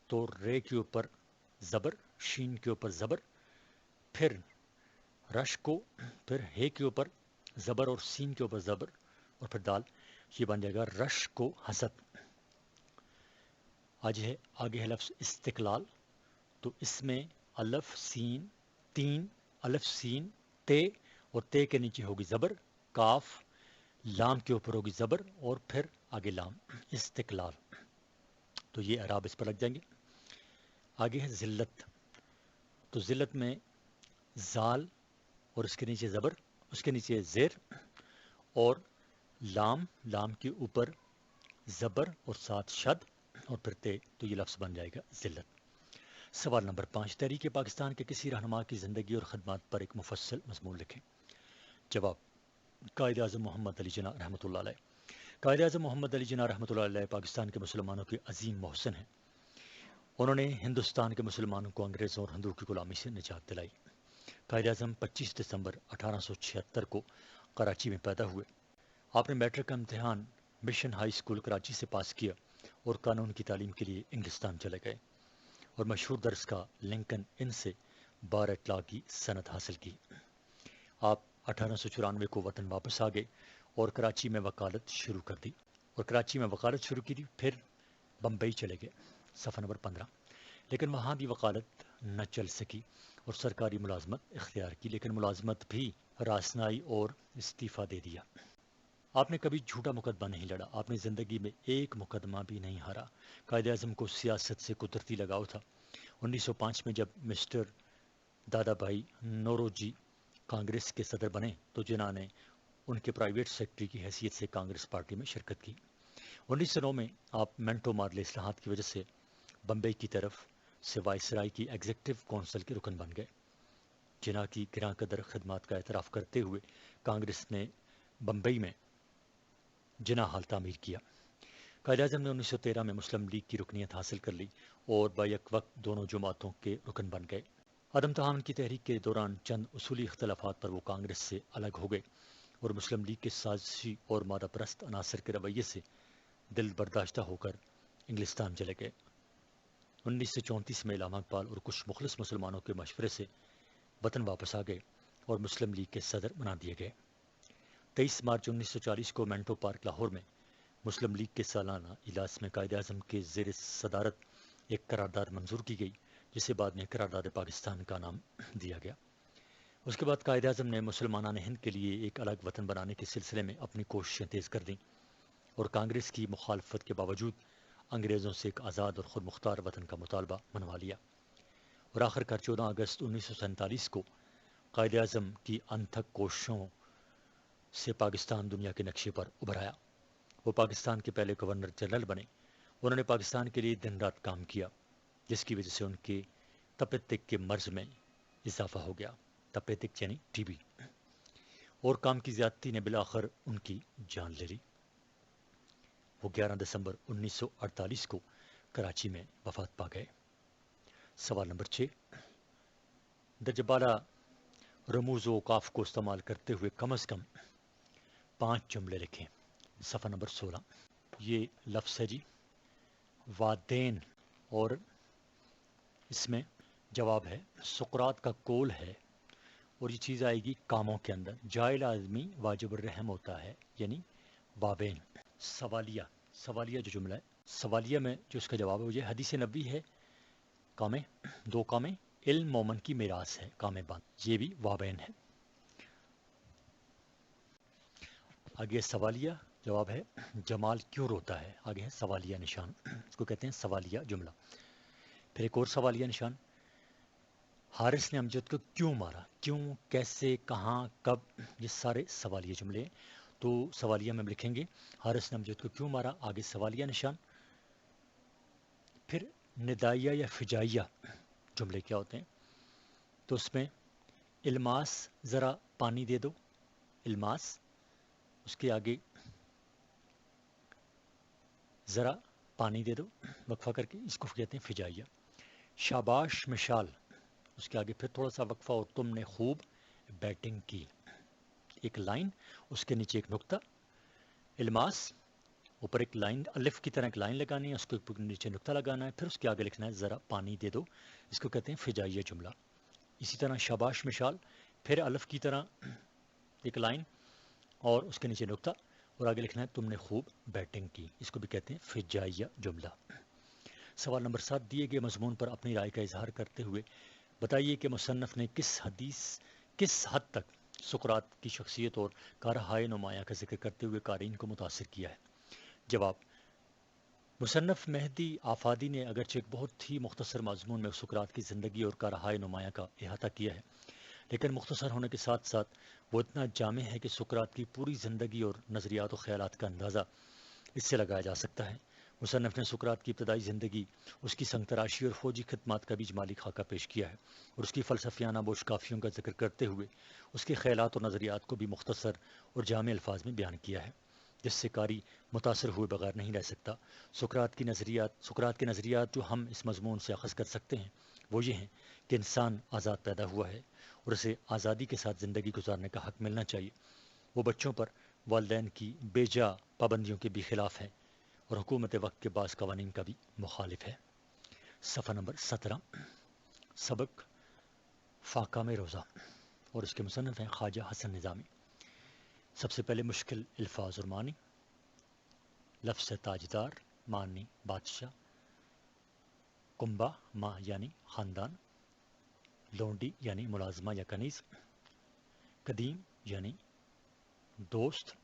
تو رے کے اوپر زبر، شین کے اوپر زبر، پھر رشک کو، پھر ہے کے اوپر زبر اور سین کے اوپر زبر، اور پھر دال، یہ بن جائے گا رشک و حسد۔ آگے ہے لفظ استقلال، تو اس میں الف سین تین، الف سین تے، اور تے کے نیچے ہوگی زبر، کاف، لام کے اوپر ہوگی زبر اور پھر آگے لام، استقلال، تو یہ اعراب اس پر لگ جائیں گے۔ آگے ہے ذلت، تو ذلت میں زال اور اس کے نیچے زبر، اس کے نیچے زیر اور لام کے اوپر زبر اور ساتھ شد اور پھر تے، تو یہ لفظ بن جائے گا ذلت۔ سوال نمبر 5، تحریک پاکستان کے کسی رہنما کی زندگی اور خدمات پر ایک مفصل مضمون لکھیں۔ جواب: قائد اعظم محمد علی جناح رحمۃ اللہ علیہ۔ قائد اعظم محمد علی جناح رحمۃ اللہ علیہ پاکستان کے مسلمانوں کے عظیم محسن ہیں۔ انہوں نے ہندوستان کے مسلمانوں کو انگریزوں اور ہندوؤں کی غلامی سے نجات دلائی۔ قائد اعظم 25 دسمبر 1876 کو کراچی میں پیدا ہوئے۔ آپ نے میٹرک کا امتحان مشن ہائی اسکول کراچی سے پاس کیا اور قانون کی تعلیم کے لیے انگلستان چلے گئے اور مشہور درس کا لنکن ان سے بار اطلاع کی سند حاصل کی۔ آپ 1894 کو وطن واپس آ گئے اور کراچی میں وکالت شروع کی پھر بمبئی چلے گئے، صفحہ نمبر 15۔ لیکن وہاں بھی وکالت نہ چل سکی اور سرکاری ملازمت اختیار کی، لیکن ملازمت بھی راسنائی اور استعفیٰ دے دیا۔ آپ نے کبھی جھوٹا مقدمہ نہیں لڑا، آپ نے زندگی میں ایک مقدمہ بھی نہیں ہارا۔ قائد اعظم کو سیاست سے قدرتی لگاؤ تھا۔ 1905 میں جب مسٹر دادا بھائی نوروجی کانگریس کے صدر بنے تو جناح نے ان کے پرائیویٹ سیکرٹری کی حیثیت سے کانگریس پارٹی میں شرکت کی۔ 1909 میں آپ منٹو مارلے اصلاحات کی وجہ سے بمبئی کی طرف سے وائسرائے کی ایگزیکٹو کونسل کے رکن بن گئے۔ جناح کی گراں قدر خدمات کا اعتراف کرتے ہوئے کانگریس نے بمبئی میں جناح ہال تعمیر کیا۔ قائد اعظم نے 1913 میں مسلم لیگ کی رکنیت حاصل کر لی اور بیک وقت دونوں جماعتوں کے رکن بن گئے۔ عدم تعاون کی تحریک کے دوران چند اصولی اختلافات پر وہ کانگریس سے الگ ہو گئے اور مسلم لیگ کے سازشی اور مادہ پرست عناصر کے رویے سے دل برداشتہ ہو کر انگلستان چلے گئے۔ 1934 میں علامہ اقبال اور کچھ مخلص مسلمانوں کے مشورے سے وطن واپس آ گئے اور مسلم لیگ کے صدر بنا دیے گئے۔ 23 مارچ 1940 کو منٹو پارک لاہور میں مسلم لیگ کے سالانہ اجلاس میں قائد اعظم کے زیر صدارت ایک قرارداد منظور کی گئی، جسے بعد میں قرارداد پاکستان کا نام دیا گیا۔ اس کے بعد قائد اعظم نے مسلمانان ہند کے لیے ایک الگ وطن بنانے کے سلسلے میں اپنی کوششیں تیز کر دیں اور کانگریس کی مخالفت کے باوجود انگریزوں سے ایک آزاد اور خود مختار وطن کا مطالبہ منوا لیا اور آخر کار 14 اگست 1947 کو قائد اعظم کی انتھک کوششوں سے پاکستان دنیا کے نقشے پر ابھر آیا۔ وہ پاکستان کے پہلے گورنر جنرل بنے۔ انہوں نے پاکستان کے لیے دن رات کام کیا، جس کی وجہ سے ان کے تپتک کے مرض میں اضافہ ہو گیا، تپتک یعنی ٹی بی، اور کام کی زیادتی نے بالآخر ان کی جان لے لی۔ وہ 11 دسمبر 1948 کو کراچی میں وفات پا گئے۔ سوال نمبر 6، درجہ بالا رموز و اوقاف کو استعمال کرتے ہوئے کم از کم 5 جملے لکھیں۔ صفحہ نمبر 16۔ یہ لفظ ہے جی وادین، اور اس میں جواب ہے سقراط کا قول ہے، اور یہ چیز آئے گی کاموں کے اندر۔ جاہل آدمی واجب الرحم ہوتا ہے، یعنی وابین۔ سوالیہ جو جملہ ہے، سوالیہ میں جو اس کا جواب ہے وہ یہ حدیث نبوی ہے، کامیں 2 کامیں، علم مومن کی میراث ہے، کامیں بند، یہ بھی وابین ہے۔ آگے سوالیہ جواب ہے جمال کیوں روتا ہے، آگے ہے سوالیہ نشان، اس کو کہتے ہیں سوالیہ جملہ۔ پھر ایک اور سوالیہ نشان، حارث نے امجد کو کیوں مارا، کیوں، کیسے، کہاں، کب، یہ سارے سوالیہ جملے ہیں۔ تو سوالیہ میں ہم لکھیں گے حارث نے امجد کو کیوں مارا، آگے سوالیہ نشان۔ پھر ندائیہ یا فجائیہ جملے کیا ہوتے ہیں، تو اس میں الماس ذرا پانی دے دو، الماس، اس کے آگے ذرا پانی دے دو وقفہ کر کے، اس کو کہتے ہیں فجائیہ۔ شاباش مشال، اس کے آگے پھر تھوڑا سا وقفہ، اور تم نے خوب بیٹنگ کی، ایک لائن، اس کے نیچے ایک نقطہ، الماس، اوپر ایک لائن الف کی طرح ایک لائن لگانی ہے، اس کے نیچے نقطہ لگانا ہے، پھر اس کے آگے لکھنا ہے ذرا پانی دے دو، اس کو کہتے ہیں فجائیہ جملہ۔ اسی طرح شاباش مشال، پھر الف کی طرح ایک لائن اور اس کے نیچے نقطہ، اور آگے لکھنا ہے تم نے خوب بیٹنگ کی، اس کو بھی کہتے ہیں فجائیہ جملہ۔ سوال نمبر 7، دیے گئے مضمون پر اپنی رائے کا اظہار کرتے ہوئے بتائیے کہ مصنف نے کس حد تک سقراط کی شخصیت اور کارہائے نمایاں کا ذکر کرتے ہوئے قارئین کو متاثر کیا ہے۔ جواب، مصنف مہدی آفادی نے اگرچہ ایک بہت ہی مختصر مضمون میں سقراط کی زندگی اور کارہائے نمایاں کا احاطہ کیا ہے، لیکن مختصر ہونے کے ساتھ ساتھ وہ اتنا جامع ہے کہ سقراط کی پوری زندگی اور نظریات و خیالات کا اندازہ اس سے لگایا جا سکتا ہے۔ مصنف نے سقراط کی ابتدائی زندگی، اس کی سنگ تراشی اور فوجی خدمات کا بھی اجمالی خاکہ پیش کیا ہے، اور اس کی فلسفیانہ بوش کافیوں کا ذکر کرتے ہوئے اس کے خیالات اور نظریات کو بھی مختصر اور جامع الفاظ میں بیان کیا ہے، جس سے قاری متاثر ہوئے بغیر نہیں رہ سکتا۔ سقراط کے نظریات جو ہم اس مضمون سے اخذ کر سکتے ہیں وہ یہ ہیں کہ انسان آزاد پیدا ہوا ہے اور اسے آزادی کے ساتھ زندگی گزارنے کا حق ملنا چاہیے۔ وہ بچوں پر والدین کی بے جا پابندیوں کے بھی خلاف ہے اور حکومت وقت کے بعض قوانین کا بھی مخالف ہے۔ صفحہ نمبر 17، سبق فاقہ میں روزہ، اور اس کے مصنف ہیں خواجہ حسن نظامی۔ سب سے پہلے مشکل الفاظ اور معنی۔ لفظ تاجدار، معنی بادشاہ، کنبہ ماں یعنی خاندان، لونڈی یعنی ملازمہ یا کنیز، قدیم یعنی دوست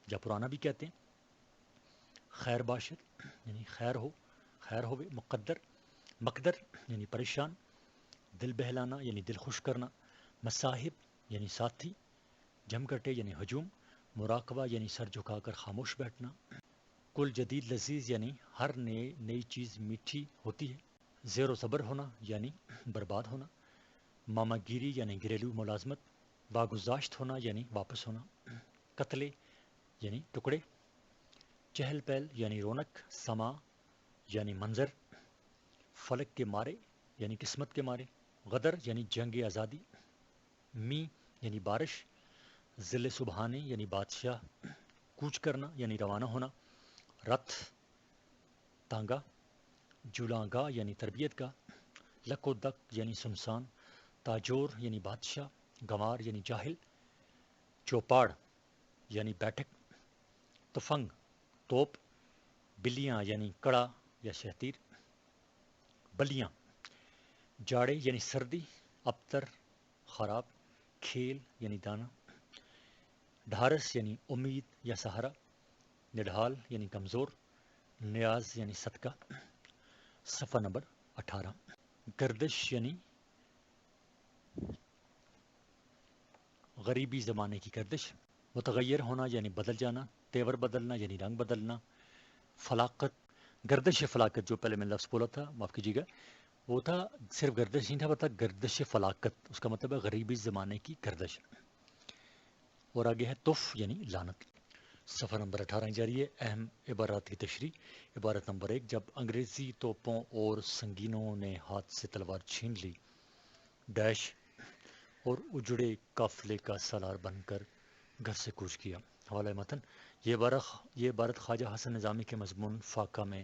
یا پرانا بھی کہتے ہیں، خیر باشد یعنی خیر ہو، مقدر یعنی پریشان، دل بہلانا یعنی دل خوش کرنا، مصاحب یعنی ساتھی، جمگٹے یعنی ہجوم، مراقبہ یعنی سر جھکا کر خاموش بیٹھنا، کل جدید لذیذ یعنی ہر نئی چیز میٹھی ہوتی ہے، زیر و زبر ہونا یعنی برباد ہونا، ماما گیری یعنی گھریلو ملازمت، باگزاشت ہونا یعنی واپس ہونا، قتلے یعنی ٹکڑے، چہل پہل یعنی رونق، سما یعنی منظر، فلک کے مارے یعنی قسمت کے مارے، غدر یعنی جنگ آزادی، می یعنی بارش، ذل سبحانی یعنی بادشاہ، کوچ کرنا یعنی روانہ ہونا، رتھ تانگا، جولاں گاہ یعنی تربیت گاہ، لک و دک یعنی سنسان، تاجور یعنی بادشاہ، گنوار یعنی جاہل، چوپاڑ یعنی بیٹھک، تفنگ توپ، بلیاں یعنی کڑا یا شہتیر، بلیاں، جاڑے یعنی سردی، ابتر خراب، کھیل یعنی دانا، ڈھارس یعنی امید یا سہارا، نڈھال یعنی کمزور، نیاز یعنی صدقہ۔ صفحہ نمبر 18، گردش یعنی غریبی زمانے کی گردش، متغیر ہونا یعنی بدل جانا، تیور بدلنا یعنی رنگ بدلنا، فلاقت، گردش فلاقت جو پہلے میں لفظ بولا تھا معاف کیجیے گا، وہ تھا صرف گردش نہیں تھا، وہ تھا گردش فلاقت، اس کا مطلب ہے غریبی زمانے کی گردش۔ اور آگے ہے تف یعنی لعنت۔ صفحہ نمبر 18 جاری ہے، اہم عبارات کی تشریح۔ عبارت نمبر 1، جب انگریزی توپوں اور سنگینوں نے ہاتھ سے تلوار چھین لی، ڈیش اور اجڑے قافلے کا سالار بن کر گھر سے کوچ کیا۔ حوالہ متن، یہ عبارت خواجہ حسن نظامی کے مضمون فاقہ میں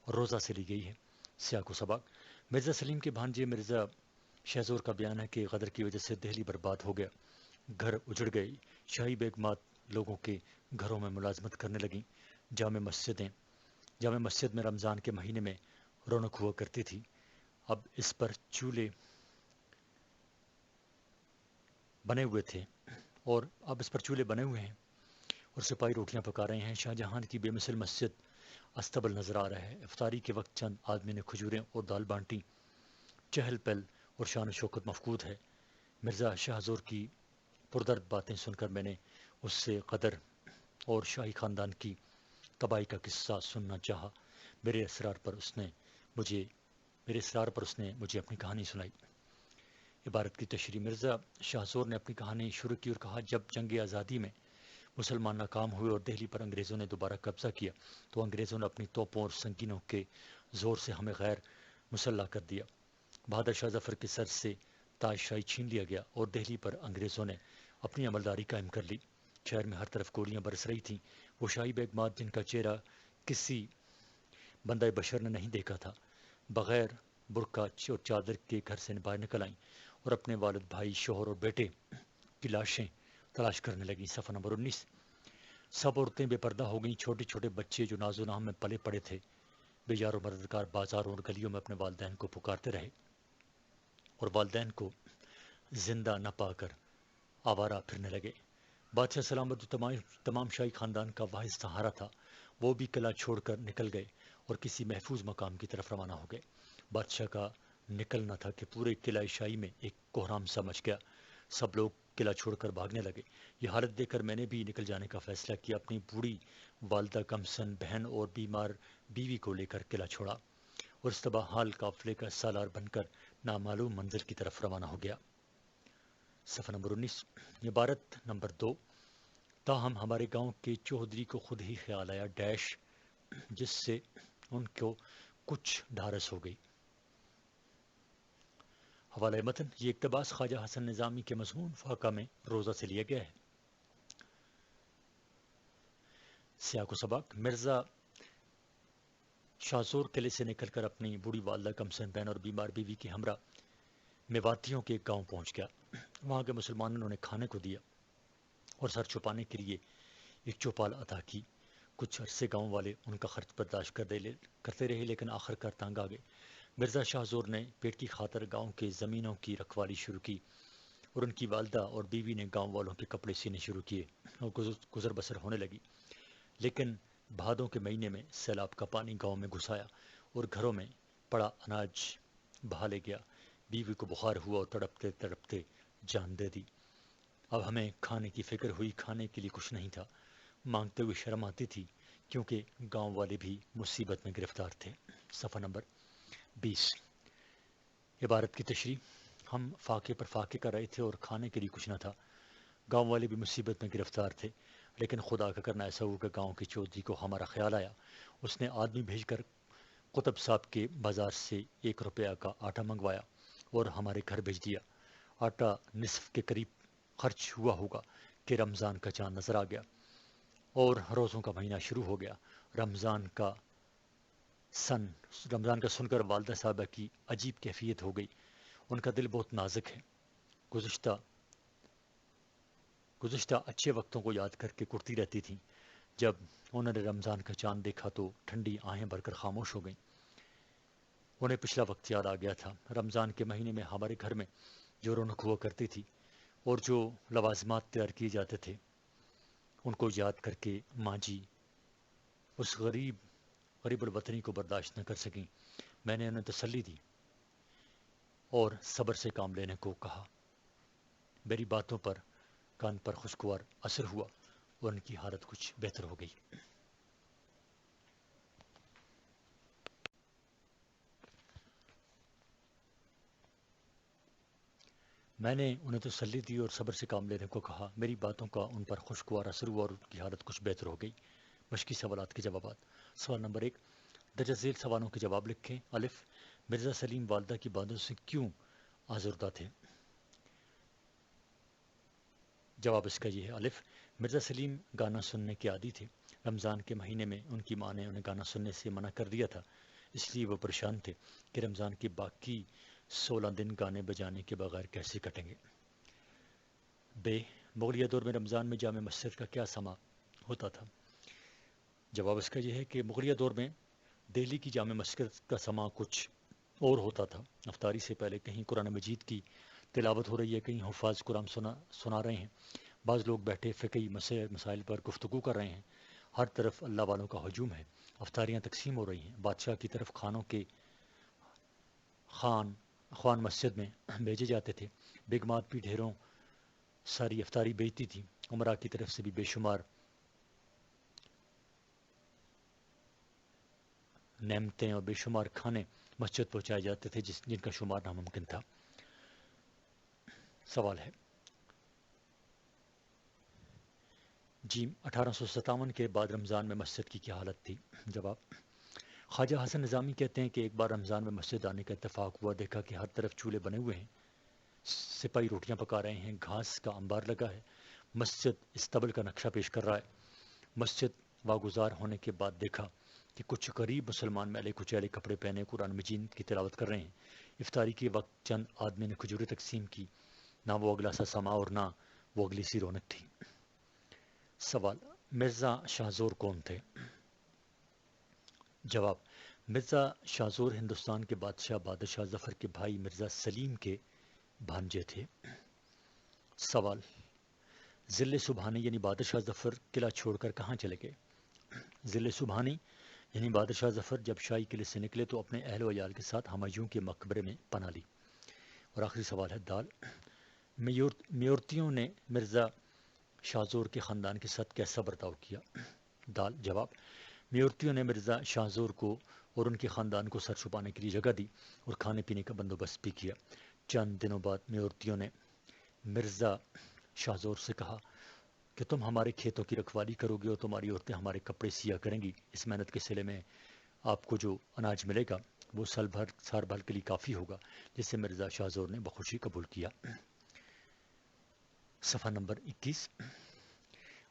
روزہ سے لی گئی ہے۔ سیاق و سباق، مرزا سلیم کے بھانجے مرزا شہزور کا بیان ہے کہ غدر کی وجہ سے دہلی برباد ہو گیا، گھر اجڑ گئی، شاہی بیگمات لوگوں کے گھروں میں ملازمت کرنے لگیں، جامع مسجد میں رمضان کے مہینے میں رونق ہوا کرتی تھی، اب اس پر چولہے بنے ہوئے ہیں اور سپاہی روٹیاں پکا رہے ہیں۔ شاہ جہاں کی بے مثل مسجد استبل نظر آ رہا ہے۔ افطاری کے وقت چند آدمی نے کھجوریں اور دال بانٹی، چہل پہل اور شان و شوکت مفقود ہے۔ مرزا شاہ زور کی پردرد باتیں سن کر میں نے اس سے قدر اور شاہی خاندان کی تباہی کا قصہ سننا چاہا۔ میرے اصرار پر اس نے مجھے اپنی کہانی سنائی۔ عبارت کی تشریح، مرزا شاہ زور نے اپنی کہانی شروع کی اور کہا، جب جنگ آزادی میں مسلمان ناکام ہوئے اور دہلی پر انگریزوں نے دوبارہ قبضہ کیا تو انگریزوں نے اپنی توپوں اور سنگینوں کے زور سے ہمیں غیر مسلح کر دیا۔ بہادر شاہ ظفر کے سر سے تاج شاہی چھین لیا گیا اور دہلی پر انگریزوں نے اپنی عملداری قائم کر لی۔ شہر میں ہر طرف گولیاں برس رہی تھیں۔ وہ شاہی بیگمات جن کا چہرہ کسی بندہ بشر نے نہیں دیکھا تھا، بغیر برقع اور چادر کے گھر سے باہر نکل آئیں اور اپنے والد، بھائی، شوہر اور بیٹے کی لاشیں تلاش کرنے لگیں۔ صفحہ نمبر 19، سب عورتیں بے پردہ ہو گئیں، چھوٹے چھوٹے بچے جو ناز و نام میں پلے پڑے تھے بے یار و مددگار بازاروں اور گلیوں میں اپنے والدین کو پکارتے رہے اور والدین کو زندہ نہ پا کر آوارہ پھرنے لگے۔ بادشاہ سلامت جو تمام شاہی خاندان کا واحد سہارا تھا، وہ بھی قلعہ چھوڑ کر نکل گئے اور کسی محفوظ مقام کی طرف روانہ ہو گئے۔ بادشاہ کا نکلنا تھا کہ پورے قلعہ شاہی میں ایک کوہرام سا مچ گیا، سب لوگ قلعہ چھوڑ کر بھاگنے لگے۔ یہ حالت دیکھ کر میں نے بھی نکل جانے کا فیصلہ کیا۔ اپنی بوڑھی والدہ، کمسن بہن اور بیمار بیوی کو لے کر قلعہ چھوڑا اور استباح حال قافلے کا سالار بن کر نامعلوم منزل کی طرف روانہ ہو گیا۔ صفحہ نمبر 19۔ عبارت نمبر 2۔ تاہم ہمارے گاؤں کے چودھری کو خود ہی خیال آیا ڈیش، جس سے ان کو کچھ ڈھارس ہو گئی۔ حوالہ متن، یہ اقتباس خواجہ حسن نظامی کے مضمون فاقہ میں روزہ سے لیا گیا ہے۔ سیاق و سباق: مرزا شاہ زور قلعے سے نکل کر اپنی بوڑھی والدہ، کمسن بہن اور بیمار بیوی کے ہمراہ میواتیوں کے ایک گاؤں پہنچ گیا۔ وہاں کے مسلمانوں نے انہیں کھانے کو دیا اور سر چھپانے کے لیے ایک چوپال عطا کی۔ کچھ عرصے گاؤں والے ان کا خرچ برداشت کرتے رہے، لیکن آخر کار تنگ آ گئے۔ مرزا شاہ زور نے پیٹ کی خاطر گاؤں کے زمینوں کی رکھوالی شروع کی اور ان کی والدہ اور بیوی نے گاؤں والوں کے کپڑے سینے شروع کیے اور گزر بسر ہونے لگی۔ لیکن بھادوں کے مہینے میں سیلاب کا پانی گاؤں میں گھس آیا اور گھروں میں پڑا اناج بہا لے گیا۔ بیوی کو بخار ہوا اور تڑپتے تڑپتے جان دے دی۔ اب ہمیں کھانے کی فکر ہوئی، کھانے کے لیے کچھ نہیں تھا۔ مانگتے ہوئے شرم آتی تھی کیونکہ گاؤں والے بھی مصیبت میں گرفتار تھے۔ صفحہ نمبر 20۔ عبارت کی تشریح: ہم فاقے پر فاقے کر رہے تھے اور کھانے کے لیے کچھ نہ تھا۔ گاؤں والے بھی مصیبت میں گرفتار تھے، لیکن خدا کا کرنا ایسا ہوا کہ گاؤں کے چودھری کو ہمارا خیال آیا۔ اس نے آدمی بھیج کر قطب صاحب کے بازار سے 1 روپیہ کا آٹا منگوایا اور ہمارے گھر بھیج دیا۔ آٹا نصف کے قریب خرچ ہوا ہوگا کہ رمضان کا چاند نظر آ گیا اور روزوں کا مہینہ شروع ہو گیا۔ رمضان کا سن کر والدہ صاحبہ کی عجیب کیفیت ہو گئی۔ ان کا دل بہت نازک ہے۔ گزشتہ اچھے وقتوں کو یاد کر کے کرتی رہتی تھیں۔ جب انہوں نے رمضان کا چاند دیکھا تو ٹھنڈی آہیں بھر کر خاموش ہو گئیں۔ انہیں پچھلا وقت یاد آ گیا تھا۔ رمضان کے مہینے میں ہمارے گھر میں جو رونق ہوا کرتی تھی اور جو لوازمات تیار کیے جاتے تھے، ان کو یاد کر کے ماں جی اس غریب الوطنی کو برداشت نہ کر سکیں۔ میں نے انہیں تسلی دی اور صبر سے کام لینے کو کہا۔ میری باتوں پر کان پر خوشگوار اثر ہوا اور ان کی حالت کچھ بہتر ہو گئی۔ میں نے انہیں تسلی دی اور صبر سے کام لینے کو کہا۔ میری باتوں کا ان پر خوشگوار اثر ہوا اور ان کی حالت کچھ بہتر ہو گئی۔ مشقی سوالات کے جوابات۔ سوال نمبر 1، درجہ ذیل سوالوں کے جواب لکھیں۔ الف، مرزا سلیم والدہ کی باتوں سے کیوں آزردہ تھے؟ جواب اس کا یہ ہے۔ الف، مرزا سلیم گانا سننے کے عادی تھے۔ رمضان کے مہینے میں ان کی ماں نے انہیں گانا سننے سے منع کر دیا تھا، اس لیے وہ پریشان تھے کہ رمضان کے باقی 16 دن گانے بجانے کے بغیر کیسے کٹیں گے۔ بے، مغلیہ دور میں رمضان میں جامع مسجد کا کیا سما ہوتا تھا؟ جواب اس کا یہ ہے کہ مغلیہ دور میں دہلی کی جامع مسجد کا سما کچھ اور ہوتا تھا۔ افطاری سے پہلے کہیں قرآن مجید کی تلاوت ہو رہی ہے، کہیں حفاظ قرآن سنا رہے ہیں، بعض لوگ بیٹھے فقہی مسائل پر گفتگو کر رہے ہیں، ہر طرف اللہ والوں کا ہجوم ہے، افطاریاں تقسیم ہو رہی ہیں، بادشاہ کی طرف کھانوں کے خوان مسجد میں بھیجے جاتے تھے، بیگمات بھی ڈھیروں ساری افطاری بیچتی تھی، عمرہ کی طرف سے بھی بے شمار نعمتیں اور بے شمار کھانے مسجد پہنچائے جاتے تھے جن کا شمار ناممکن تھا۔ سوال ہے جی، 1857 کے بعد رمضان میں مسجد کی کیا حالت تھی؟ جواب، خواجہ حسن نظامی کہتے ہیں کہ ایک بار رمضان میں مسجد آنے کا اتفاق ہوا، دیکھا کہ ہر طرف چولہے بنے ہوئے ہیں، سپاہی روٹیاں پکا رہے ہیں، گھاس کا انبار لگا ہے، مسجد استبل کا نقشہ پیش کر رہا ہے۔ مسجد واگزار ہونے کے بعد دیکھا کہ کچھ غریب مسلمان میلے کچیلے کپڑے پہنے قرآن مجید کی تلاوت کر رہے ہیں۔ افطاری کے وقت چند آدمی نے کھجوریں تقسیم کی، نہ وہ اگلا سا سما اور نہ وہ اگلی سی رونق تھی۔ سوال، مرزا شاہ زور کون تھے؟ جواب، مرزا شاہ زور ہندوستان کے بادشاہ بہادر شاہ ظفر کے بھائی مرزا سلیم کے بھانجے تھے۔ سوال، ظل سبحانی یعنی بہادر شاہ ظفر قلعہ چھوڑ کر کہاں چلے گئے؟ ظل سبحانی یعنی بہادر شاہ ظفر جب شاہی قلعے سے نکلے تو اپنے اہل و عیال کے ساتھ ہمایوں کے مقبرے میں پناہ لی۔ اور آخری سوال ہے دال، میورتیوں نے مرزا شاہ کے خاندان کے ساتھ کیسا برتاؤ کیا؟ دال جواب، میورتیوں نے مرزا شاہ کو اور ان کے خاندان کو سر چھپانے کے لیے جگہ دی اور کھانے پینے کا بندوبست بھی کیا۔ چند دنوں بعد میورتیوں نے مرزا شاہ سے کہا کہ تم ہمارے کھیتوں کی رکھوالی کرو گے اور تمہاری عورتیں ہمارے کپڑے سیا کریں گی۔ اس محنت کے صلے میں آپ کو جو اناج ملے گا وہ سال بھر کے لیے کافی ہوگا، جسے مرزا شاہ نے بخوشی قبول کیا۔ صفحہ نمبر 21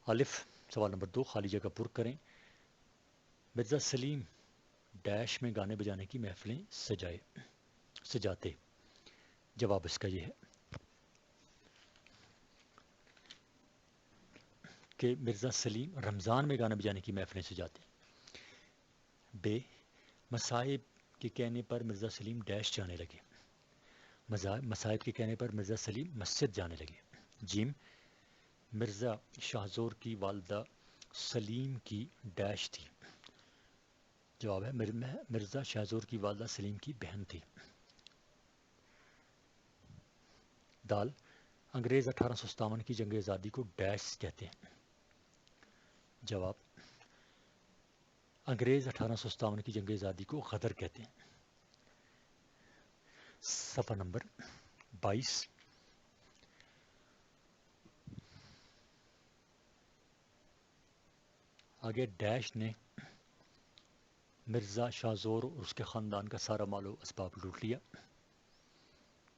الف سوال نمبر 2 خالی جگہ پر کریں۔ مرزا سلیم ڈیش میں گانے بجانے کی محفلیں سجاتے۔ جواب اس کا یہ ہے کہ مرزا سلیم رمضان میں گانے بجانے کی محفلیں سجاتے۔ بے مصائب کے کہنے پر مرزا سلیم ڈیش جانے لگے۔ مصائب کے کہنے پر مرزا سلیم مسجد جانے لگے۔ جیم مرزا شاہ کی والدہ سلیم کی ڈیش تھی۔ جواب ہے مرزا شاہ کی والدہ سلیم کی بہن تھی۔ دال انگریز 1857 کی جنگ آزادی کو ڈیش کہتے ہیں۔ جواب انگریز 1857 کی جنگ آزادی کو غدر کہتے ہیں۔ صفحہ نمبر 22 آگے ڈیش نے مرزا شاہ اور اس کے خاندان کا سارا مال و اسباب لوٹ لیا۔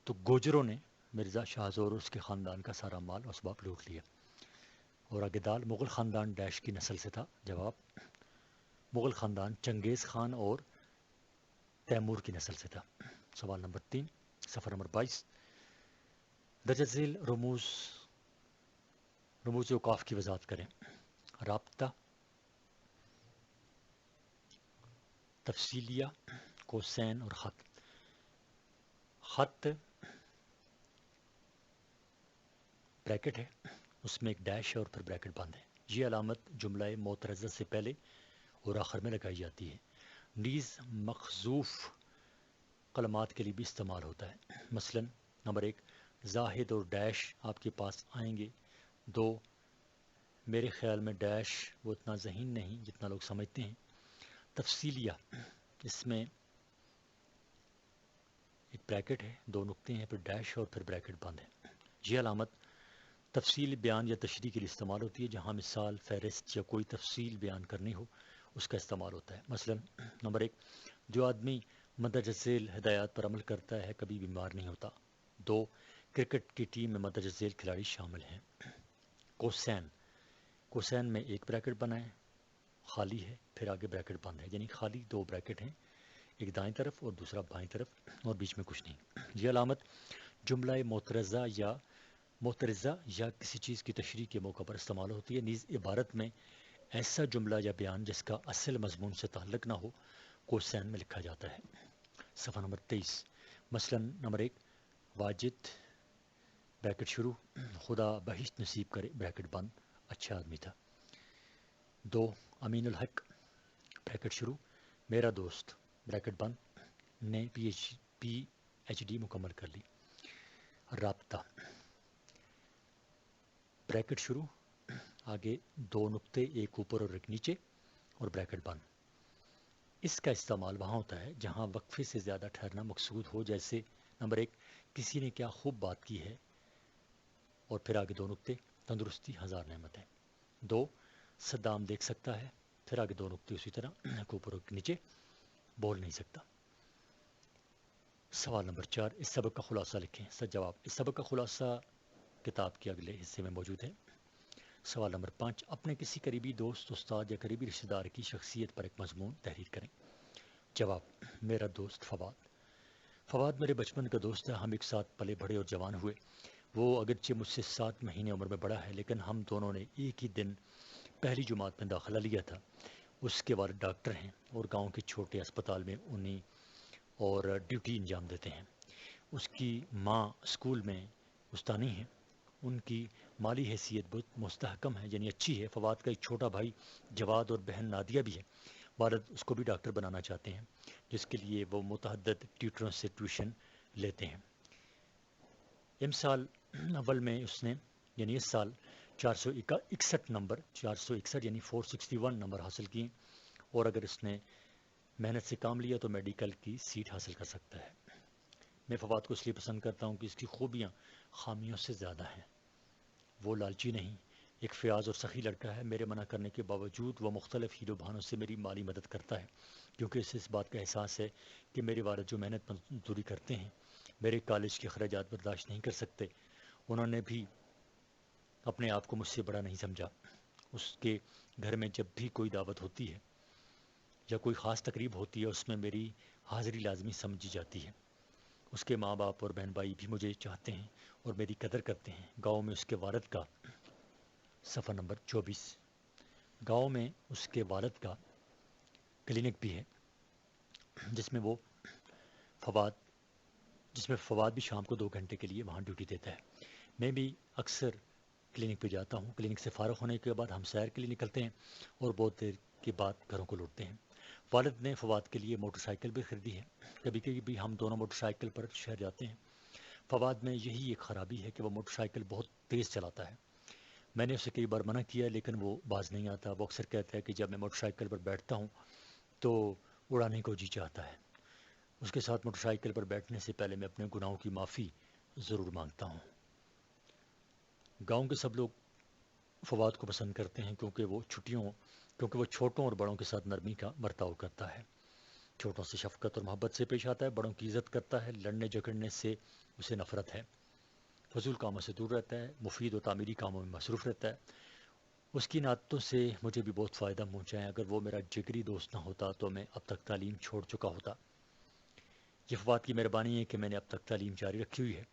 تو گوجروں نے مرزا شاہ اور اس کے خاندان کا سارا مال و اسباب لوٹ لیا۔ اور آگے دال مغل خاندان ڈیش کی نسل سے تھا۔ جواب مغل خاندان چنگیز خان اور تیمور کی نسل سے تھا۔ سوال نمبر 3 صفحہ نمبر 22 درج ذیل رموز اوقاف کی وضاحت کریں۔ رابطہ، تفصیلیہ، کوسین اور خط۔ خط بریکٹ ہے، اس میں ایک ڈیش ہے اور پھر بریکٹ بند ہے۔ یہ علامت جملہ معترضہ سے پہلے اور آخر میں لگائی جاتی ہے۔ نیز مخزوف کلمات کے لیے بھی استعمال ہوتا ہے۔ مثلا نمبر 1 زاہد اور ڈیش آپ کے پاس آئیں گے۔ 2 میرے خیال میں ڈیش وہ اتنا ذہین نہیں جتنا لوگ سمجھتے ہیں۔ تفصیلیہ، اس میں ایک بریکٹ ہے، 2 نقطے ہیں، پھر ڈیش اور پھر بریکٹ بند ہے۔ یہ علامت تفصیل بیان یا تشریح کے لیے استعمال ہوتی ہے، جہاں مثال، فہرست یا کوئی تفصیل بیان کرنی ہو اس کا استعمال ہوتا ہے۔ مثلا نمبر 1 جو آدمی مندرجہ ذیل ہدایات پر عمل کرتا ہے کبھی بیمار نہیں ہوتا۔ 2 کرکٹ کی ٹیم میں مندرجہ ذیل کھلاڑی شامل ہیں۔ کوسین میں ایک بریکٹ بنا ہے، خالی ہے، پھر آگے بریکٹ بند ہے، یعنی خالی 2 بریکٹ ہیں، ایک دائیں طرف اور دوسرا بائیں طرف، اور بیچ میں کچھ نہیں۔ یہ علامت جملہ معترضہ یا کسی چیز کی تشریح کے موقع پر استعمال ہوتی ہے۔ نیز عبارت میں ایسا جملہ یا بیان جس کا اصل مضمون سے تعلق نہ ہو کوسین میں لکھا جاتا ہے۔ صفحہ نمبر 23 مثلا نمبر 1 واجد بریکٹ شروع خدا بہشت نصیب کرے بریکٹ بند اچھا آدمی تھا۔ 2 امین الحق بریکٹ شروع میرا دوست بریکٹ بند نے پی ایچ ڈی مکمل کر لی۔ رابطہ بریکٹ شروع آگے 2 نقطے، ایک اوپر اور ایک نیچے، اور بریکٹ بند۔ اس کا استعمال وہاں ہوتا ہے جہاں وقفے سے زیادہ ٹھہرنا مقصود ہو، جیسے نمبر 1 کسی نے کیا خوب بات کی ہے، اور پھر آگے 2 نقطے، تندرستی ہزار نعمت ہے۔ 2 صدام دیکھ سکتا ہے، پھر آگے 2 نقطے، اسی طرح ایک اوپر اور ایک نیچے، بول نہیں سکتا۔ سوال نمبر 4 اس سبق کا خلاصہ لکھیں۔ جواب اس سبق کا خلاصہ کتاب کے اگلے حصے میں موجود ہے۔ سوال نمبر 5 اپنے کسی قریبی دوست، استاد یا قریبی رشتہ دار کی شخصیت پر ایک مضمون تحریر کریں۔ جواب میرا دوست فواد میرے بچپن کا دوست ہے، ہم ایک ساتھ پلے بڑھے اور جوان ہوئے۔ وہ اگرچہ مجھ سے 7 مہینے عمر میں بڑا ہے، لیکن ہم دونوں نے ایک ہی دن پہلی جماعت میں داخلہ لیا تھا۔ اس کے والد ڈاکٹر ہیں اور گاؤں کے چھوٹے اسپتال میں انہیں اور ڈیوٹی انجام دیتے ہیں۔ اس کی ماں اسکول میں استانی ہیں، ان کی مالی حیثیت بہت مستحکم ہے، یعنی اچھی ہے۔ فواد کا ایک چھوٹا بھائی جواد اور بہن نادیہ بھی ہے۔ والد اس کو بھی ڈاکٹر بنانا چاہتے ہیں، جس کے لیے وہ متعدد ٹیوٹروں سے ٹیوشن لیتے ہیں۔ امسال اول میں اس نے یعنی اس سال 461 نمبر 461 یعنی 461 نمبر حاصل کیے، اور اگر اس نے محنت سے کام لیا تو میڈیکل کی سیٹ حاصل کر سکتا ہے۔ میں فواد کو اس لیے پسند کرتا ہوں کہ اس کی خوبیاں خامیوں سے زیادہ ہیں۔ وہ لالچی نہیں، ایک فیاض اور سخی لڑکا ہے۔ میرے منع کرنے کے باوجود وہ مختلف ہیلو بہانوں سے میری مالی مدد کرتا ہے، کیونکہ اسے اس بات کا احساس ہے کہ میرے والد جو محنت مزدوری کرتے ہیں میرے کالج کے اخراجات برداشت نہیں کر سکتے۔ انہوں نے بھی اپنے آپ کو مجھ سے بڑا نہیں سمجھا۔ اس کے گھر میں جب بھی کوئی دعوت ہوتی ہے یا کوئی خاص تقریب ہوتی ہے اس میں میری حاضری لازمی سمجھی جاتی ہے۔ اس کے ماں باپ اور بہن بھائی بھی مجھے چاہتے ہیں اور میری قدر کرتے ہیں۔ گاؤں میں اس کے والد کا صفحہ نمبر 24، گاؤں میں اس کے والد کا کلینک بھی ہے جس میں فواد بھی شام کو 2 گھنٹے کے لیے وہاں ڈیوٹی دیتا ہے۔ میں بھی اکثر کلینک پہ جاتا ہوں۔ کلینک سے فارغ ہونے کے بعد ہم سیر کے لیے نکلتے ہیں اور بہت دیر کے بعد گھروں کو لوٹتے ہیں۔ والد نے فواد کے لیے موٹر سائیکل بھی خریدی ہے۔ کبھی کبھی ہم دونوں موٹر سائیکل پر شہر جاتے ہیں۔ فواد میں یہی ایک خرابی ہے کہ وہ موٹر سائیکل بہت تیز چلاتا ہے۔ میں نے اسے کئی بار منع کیا لیکن وہ باز نہیں آتا۔ وہ اکثر کہتا ہے کہ جب میں موٹر سائیکل پر بیٹھتا ہوں تو اڑانے کو جی چاہتا ہے۔ اس کے ساتھ موٹر سائیکل پر بیٹھنے سے پہلے میں اپنے گناہوں کی معافی ضرور مانگتا ہوں۔ گاؤں کے سب لوگ فواد کو پسند کرتے ہیں کیونکہ وہ چھوٹوں اور بڑوں کے ساتھ نرمی کا برتاؤ کرتا ہے، چھوٹوں سے شفقت اور محبت سے پیش آتا ہے، بڑوں کی عزت کرتا ہے، لڑنے جھگڑنے سے اسے نفرت ہے، فضول کاموں سے دور رہتا ہے، مفید و تعمیری کاموں میں مصروف رہتا ہے۔ اس کی نعتوں سے مجھے بھی بہت فائدہ پہنچا ہے۔ اگر وہ میرا جگری دوست نہ ہوتا تو میں اب تک تعلیم چھوڑ چکا ہوتا۔ یہ فواد کی مہربانی ہے کہ میں نے اب تک تعلیم جاری رکھی ہوئی ہے۔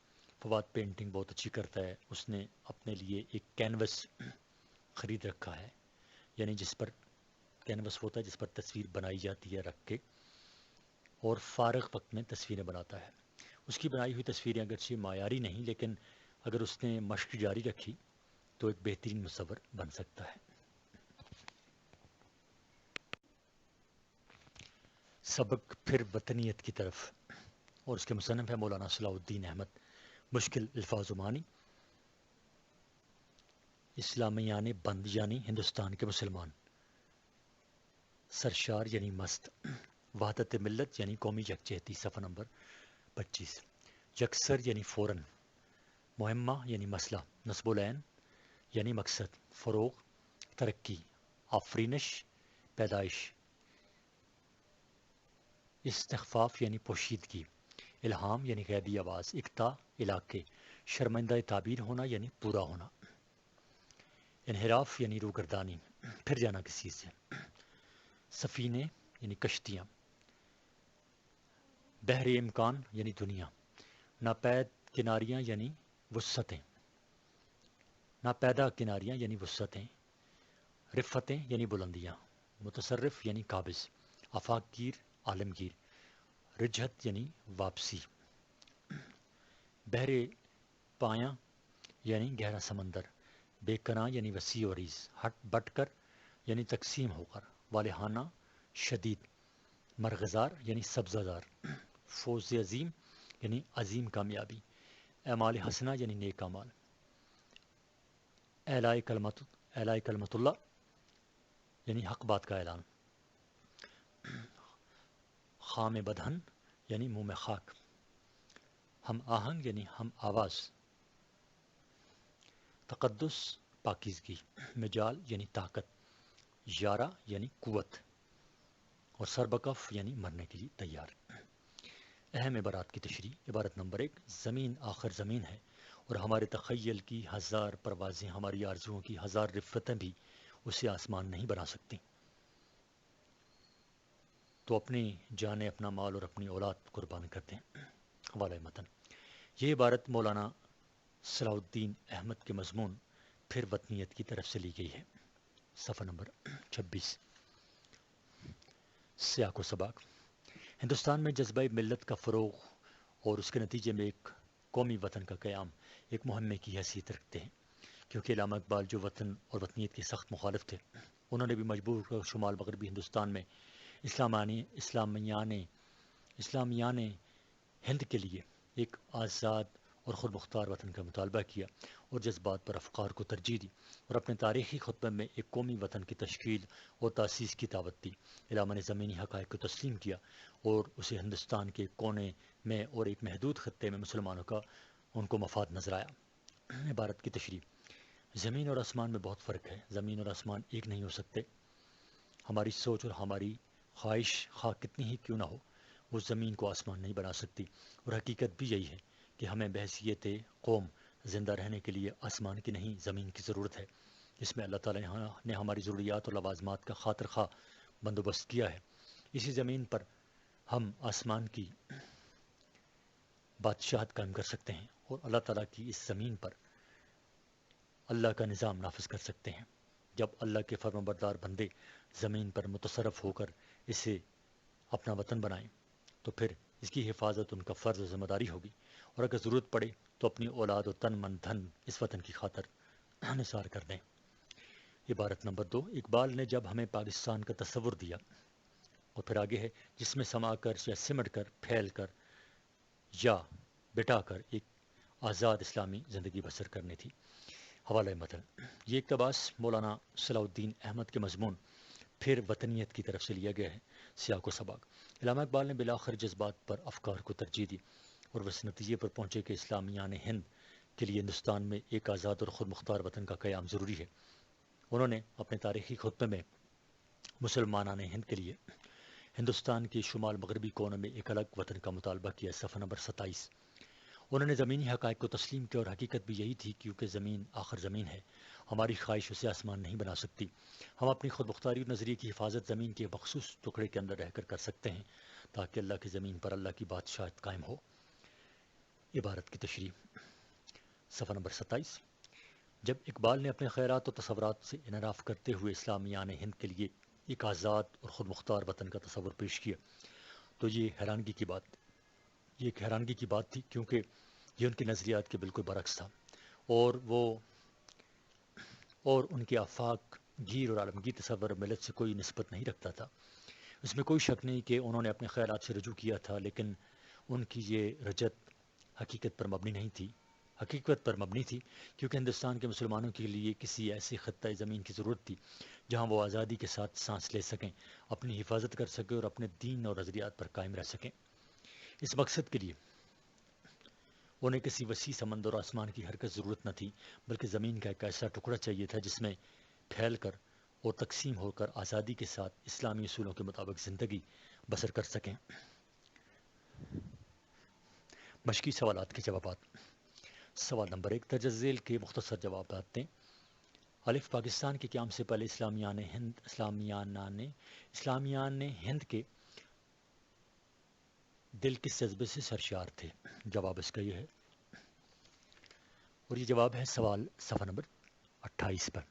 فواد پینٹنگ بہت اچھی کرتا ہے۔ اس نے اپنے لیے ایک کینوس خرید رکھا ہے، یعنی جس پر کینوس ہوتا ہے جس پر تصویر بنائی جاتی ہے رکھ کے، اور فارغ وقت میں تصویریں بناتا ہے۔ اس کی بنائی ہوئی تصویریں اگرچہ معیاری نہیں، لیکن اگر اس نے مشق جاری رکھی تو ایک بہترین مصور بن سکتا ہے۔ سبق پھر وطنیت کی طرف، اور اس کے مصنف ہے مولانا صلاح الدین احمد۔ مشکل الفاظ و معنی: اسلامیان بند یعنی ہندوستان کے مسلمان، سرشار یعنی مست، وحدت ملت یعنی قومی یکجہتی، صفحہ نمبر 25، یکسر یعنی فوراً، مہمہ یعنی مسئلہ، نصب العین یعنی مقصد، فروغ ترقی، آفرینش پیدائش، استخفاف یعنی پوشیدگی، الہام یعنی غیبی آواز، اقتا علاقے، شرمندہ تعبیر ہونا یعنی پورا ہونا، انحراف یعنی روگردانی، پھر جانا کسی سے، سفینے یعنی کشتیاں، بحر امکان یعنی دنیا، ناپید کناریاں یعنی وسعتیں، ناپیدا کناریاں یعنی وسعتیں، رفتیں یعنی بلندیاں، متصرف یعنی قابض، آفاق گیر عالمگیر، رجحت یعنی واپسی، بحر پایاں یعنی گہرا سمندر، بے کناں یعنی وسیع و عریض، ہٹ بٹ کر یعنی تقسیم ہو کر، والہانہ شدید، مرغزار یعنی سبزہ زار، فوز عظیم یعنی عظیم کامیابی، اعمال حسنہ یعنی نیک اعمال، اعلاء کلمت اللہ یعنی حق بات کا اعلان، خام بدہن یعنی منہ میں خاک، ہم آہنگ یعنی ہم آواز، تقدس پاکیزگی، مجال یعنی طاقت، یارہ یعنی قوت، اور سربکف یعنی مرنے کے لیے تیار۔ اہم عبارات کی تشریح۔ عبارت نمبر 1، زمین آخر زمین ہے اور ہمارے تخیل کی 1000 پروازیں، ہماری آرزوؤں کی 1000 رفتیں بھی اسے آسمان نہیں بنا سکتی۔ تو اپنی جانیں، اپنا مال اور اپنی اولاد قربان کرتے ہیں۔ حوالہ متن۔ یہ عبارت مولانا صلاح الدین احمد کے مضمون پھر وطنیت کی طرف سے لی گئی ہے، صفحہ نمبر 26۔ سیاق و سباق۔ ہندوستان میں جذبہ ملت کا فروغ اور اس کے نتیجے میں ایک قومی وطن کا قیام ایک مہمے کی حیثیت رکھتے ہیں، کیونکہ علامہ اقبال جو وطن اور وطنیت کے سخت مخالف تھے، انہوں نے بھی مجبور کر شمال مغربی ہندوستان میں اسلامیان ہند کے لیے ایک آزاد اور خود مختار وطن کا مطالبہ کیا اور جذبات پر افکار کو ترجیح دی اور اپنے تاریخی خطبے میں ایک قومی وطن کی تشکیل اور تاسیس کی دعوت دی۔ علامہ نے زمینی حقائق کو تسلیم کیا اور اسے ہندوستان کے کونے میں اور ایک محدود خطے میں مسلمانوں کا ان کو مفاد نظر آیا۔ عبارت کی تشریح: زمین اور آسمان میں بہت فرق ہے۔ زمین اور آسمان ایک نہیں ہو سکتے۔ ہماری سوچ اور ہماری خواہش خواہ کتنی ہی کیوں نہ ہو، وہ زمین کو آسمان نہیں بنا سکتی، اور حقیقت بھی یہی ہے کہ ہمیں بحیثیت قوم زندہ رہنے کے لیے آسمان کی نہیں زمین کی ضرورت ہے، جس میں اللہ تعالیٰ نے ہماری ضروریات اور لوازمات کا خاطر خواہ بندوبست کیا ہے۔ اسی زمین پر ہم آسمان کی بادشاہت قائم کر سکتے ہیں اور اللہ تعالیٰ کی اس زمین پر اللہ کا نظام نافذ کر سکتے ہیں۔ جب اللہ کے فرمانبردار بندے زمین پر متصرف ہو کر اسے اپنا وطن بنائیں تو پھر اس کی حفاظت ان کا فرض و ذمہ داری ہوگی، اور اگر ضرورت پڑے تو اپنی اولاد و تن من دھن اس وطن کی خاطر نثار کر دیں۔ عبارت نمبر 2: اقبال نے جب ہمیں پاکستان کا تصور دیا، اور پھر آگے ہے، جس میں سما کر یا سمٹ کر، پھیل کر یا بٹا کر ایک آزاد اسلامی زندگی بسر کرنی تھی۔ حوالہ متن: یہ اقتباس مولانا صلاح الدین احمد کے مضمون پھر وطنیت کی طرف سے لیا گیا ہے۔ سیاق و سباق: علامہ اقبال نے بالآخر جذبات پر افکار کو ترجیح دی اور وہ اس نتیجے پر پہنچے کہ اسلامیان ہند کے لیے ہندوستان میں ایک آزاد اور خود مختار وطن کا قیام ضروری ہے۔ انہوں نے اپنے تاریخی خطبے میں مسلمانان ہند کے لیے ہندوستان کے شمال مغربی کونے میں ایک الگ وطن کا مطالبہ کیا۔ صفحہ نمبر 27۔ انہوں نے زمینی حقائق کو تسلیم کیا اور حقیقت بھی یہی تھی، کیونکہ زمین آخر زمین ہے، ہماری خواہش اسے آسمان نہیں بنا سکتی۔ ہم اپنی خود مختاری اور نظریے کی حفاظت زمین کے مخصوص ٹکڑے کے اندر رہ کر سکتے ہیں، تاکہ اللہ کی زمین پر اللہ کی بادشاہت قائم ہو۔ عبارت کی تشریح: صفحہ نمبر 27۔ جب اقبال نے اپنے خیالات اور تصورات سے انحراف کرتے ہوئے اسلامیان ہند کے لیے ایک آزاد اور خود مختار وطن کا تصور پیش کیا تو یہ ایک حیرانگی کی بات تھی، کیونکہ یہ ان کے نظریات کے بالکل برعکس تھا، اور ان کے آفاق گیر اور عالمگیر تصور ملت سے کوئی نسبت نہیں رکھتا تھا۔ اس میں کوئی شک نہیں کہ انہوں نے اپنے خیالات سے رجوع کیا تھا، لیکن ان کی یہ رجت حقیقت پر مبنی تھی، کیونکہ ہندوستان کے مسلمانوں کے لیے کسی ایسے خطۂ زمین کی ضرورت تھی جہاں وہ آزادی کے ساتھ سانس لے سکیں، اپنی حفاظت کر سکیں اور اپنے دین اور نظریات پر قائم رہ سکیں۔ اس مقصد کے لیے انہیں کسی وسیع سمندر اور آسمان کی حرکت ضرورت نہ تھی، بلکہ زمین کا ایک ایسا ٹکڑا چاہیے تھا جس میں پھیل کر اور تقسیم ہو کر آزادی کے ساتھ اسلامی اصولوں کے مطابق زندگی بسر کر سکیں۔ مشقی سوالات کے جوابات۔ سوال نمبر 1: درج ذیل کے مختصر جوابات دیں۔ الف: پاکستان کے قیام سے پہلے اسلامیان ہند کے دل کس جذبے سے سرشار تھے؟ جواب اس کا یہ ہے، اور یہ جواب ہے سوال صفحہ نمبر 28 پر۔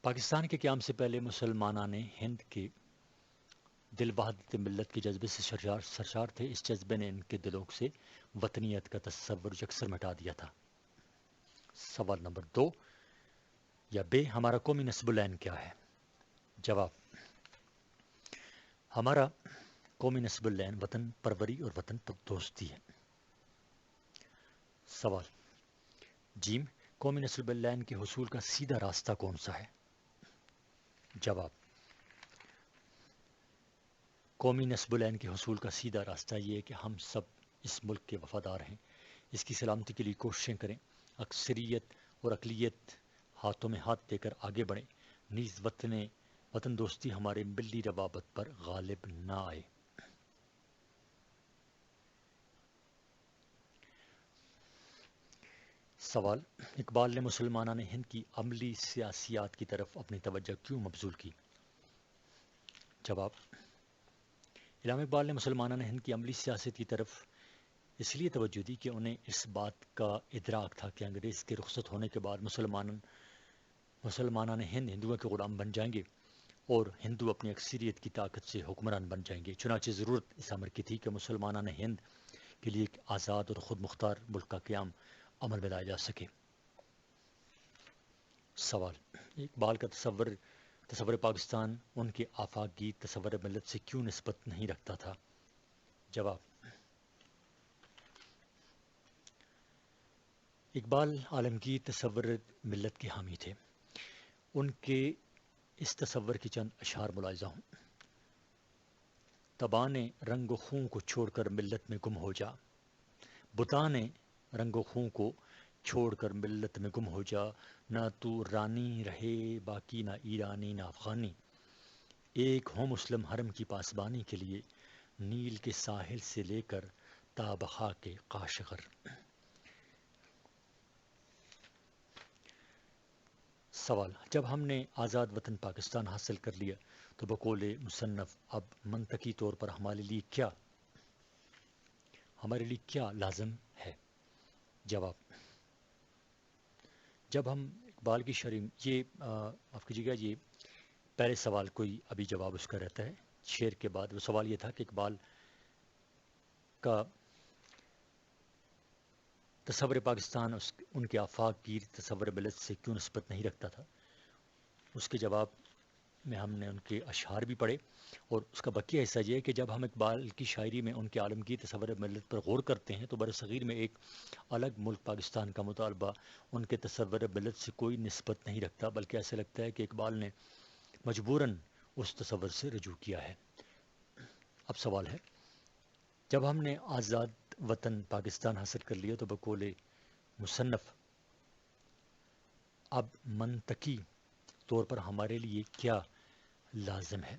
پاکستان کے قیام سے پہلے مسلمانان ہند کے دل وحدت ملت کے جذبے سے سرشار تھے۔ اس جذبے نے ان کے دلوں سے وطنیت کا تصور یکسر مٹا دیا تھا۔ سوال نمبر 2 یا بے: ہمارا قومی نسب العین کیا ہے؟ جواب: ہمارا قومی نسب العین وطن پروری اور وطن دوستی ہے۔ سوال جیم: قومی نسب العین کے حصول کا سیدھا راستہ کون سا ہے؟ جواب: قومی نسب العین کے حصول کا سیدھا راستہ یہ ہے کہ ہم سب اس ملک کے وفادار ہیں، اس کی سلامتی کے لیے کوششیں کریں، اکثریت اور اقلیت ہاتھوں میں ہاتھ دے کر آگے بڑھیں، نیز وطن دوستی ہمارے ملی روابط پر غالب نہ آئے۔ سوال: اقبال نے مسلمانان ہند کی عملی سیاسیات کی طرف اپنی توجہ کیوں مبذول کی؟ جواب: علامہ اقبال نے مسلمانان ہند کی عملی سیاست کی طرف اس لیے توجہ دی کہ انہیں اس بات کا ادراک تھا کہ انگریز کے رخصت ہونے کے بعد مسلمانان ہند ہندوؤں کے غلام بن جائیں گے اور ہندو اپنی اکثریت کی طاقت سے حکمران بن جائیں گے۔ چنانچہ ضرورت اس امر کی تھی کہ مسلمانان ہند کے لیے ایک آزاد اور خود مختار ملک کا قیام عمل میں لایا جا سکے۔ سوال: اقبال کا تصور پاکستان ان کے آفاقی تصور ملت سے کیوں نسبت نہیں رکھتا تھا؟ جواب: اقبال عالمگیر تصور ملت کے حامی تھے. ان کے اس تصور کی چند اشعار ملاحظہ ہوں. تبانے رنگ و خون کو چھوڑ کر ملت میں گم ہو جا، بتانے رنگ و خون کو چھوڑ کر ملت میں گم ہو جا، نہ تو رانی رہے باقی نہ ایرانی نہ افغانی، ایک ہو مسلم حرم کی پاسبانی کے لیے، نیل کے ساحل سے لے کر تا بخا کے قاشغر. سوال: جب ہم نے آزاد وطن پاکستان حاصل کر لیا تو بقول مصنف اب منطقی طور پر ہمارے لیے کیا لازم ہے؟ جواب: جب ہم اقبال کی شرح یہ معاف کیجیے گا، یہ پہلے سوال کوئی ابھی جواب اس کا رہتا ہے شعر کے بعد. وہ سوال یہ تھا کہ اقبال کا تصور پاکستان ان کے آفاق گیر تصور ملت سے کیوں نسبت نہیں رکھتا تھا. اس کے جواب میں ہم نے ان کے اشعار بھی پڑھے، اور اس کا بقیہ حصہ یہ ہے کہ جب ہم اقبال کی شاعری میں ان کے عالمگیر تصور ملت پر غور کرتے ہیں تو برصغیر میں ایک الگ ملک پاکستان کا مطالبہ ان کے تصور ملت سے کوئی نسبت نہیں رکھتا، بلکہ ایسا لگتا ہے کہ اقبال نے مجبوراً اس تصور سے رجوع کیا ہے. اب سوال ہے: جب ہم نے آزاد وطن پاکستان حاصل کر لیا تو بقول مصنف اب منطقی طور پر ہمارے لیے کیا لازم ہے؟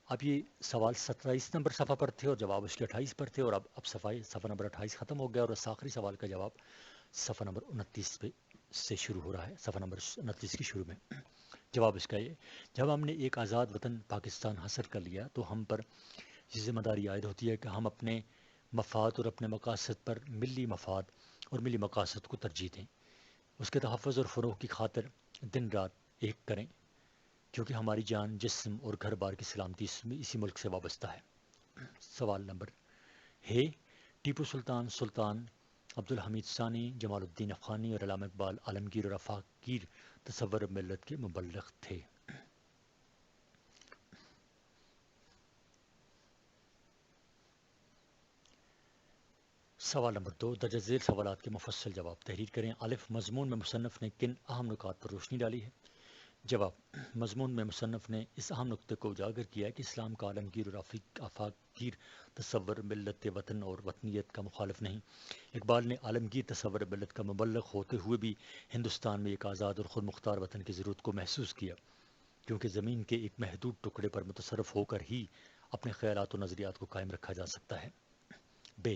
اب یہ سوال 27 نمبر صفحہ پر تھے اور جواب اس کے 28 پر تھے، اور اب صفحہ نمبر 28 ختم ہو گیا اور اس آخری سوال کا جواب صفحہ نمبر 29 پہ سے شروع ہو رہا ہے. صفحہ نمبر 29 کی شروع میں جواب اس کا یہ: جب ہم نے ایک آزاد وطن پاکستان حاصل کر لیا تو ہم پر یہ ذمہ داری عائد ہوتی ہے کہ ہم اپنے مفاد اور اپنے مقاصد پر ملی مفاد اور ملی مقاصد کو ترجیح دیں، اس کے تحفظ اور فروغ کی خاطر دن رات ایک کریں، کیونکہ ہماری جان، جسم اور گھر بار کی سلامتی اسی ملک سے وابستہ ہے. سوال نمبر ہے: ٹیپو سلطان، سلطان عبدالحمید ثانی، جمال الدین افغانی اور علامہ اقبال عالمگیر اور آفاق گیر تصور ملت کے مبلغ تھے. سوال نمبر 2، درجہ ذیل سوالات کے مفصل جواب تحریر کریں. الف: مضمون میں مصنف نے کن اہم نکات پر روشنی ڈالی ہے؟ جواب: مضمون میں مصنف نے اس اہم نقطے کو اجاگر کیا ہے کہ اسلام کا عالمگیر اور آفاق گیر تصور ملت وطن اور وطنیت کا مخالف نہیں. اقبال نے عالمگیر تصور ملت کا مبلغ ہوتے ہوئے بھی ہندوستان میں ایک آزاد اور خود مختار وطن کی ضرورت کو محسوس کیا، کیونکہ زمین کے ایک محدود ٹکڑے پر متصرف ہو کر ہی اپنے خیالات و نظریات کو قائم رکھا جا سکتا ہے. ب: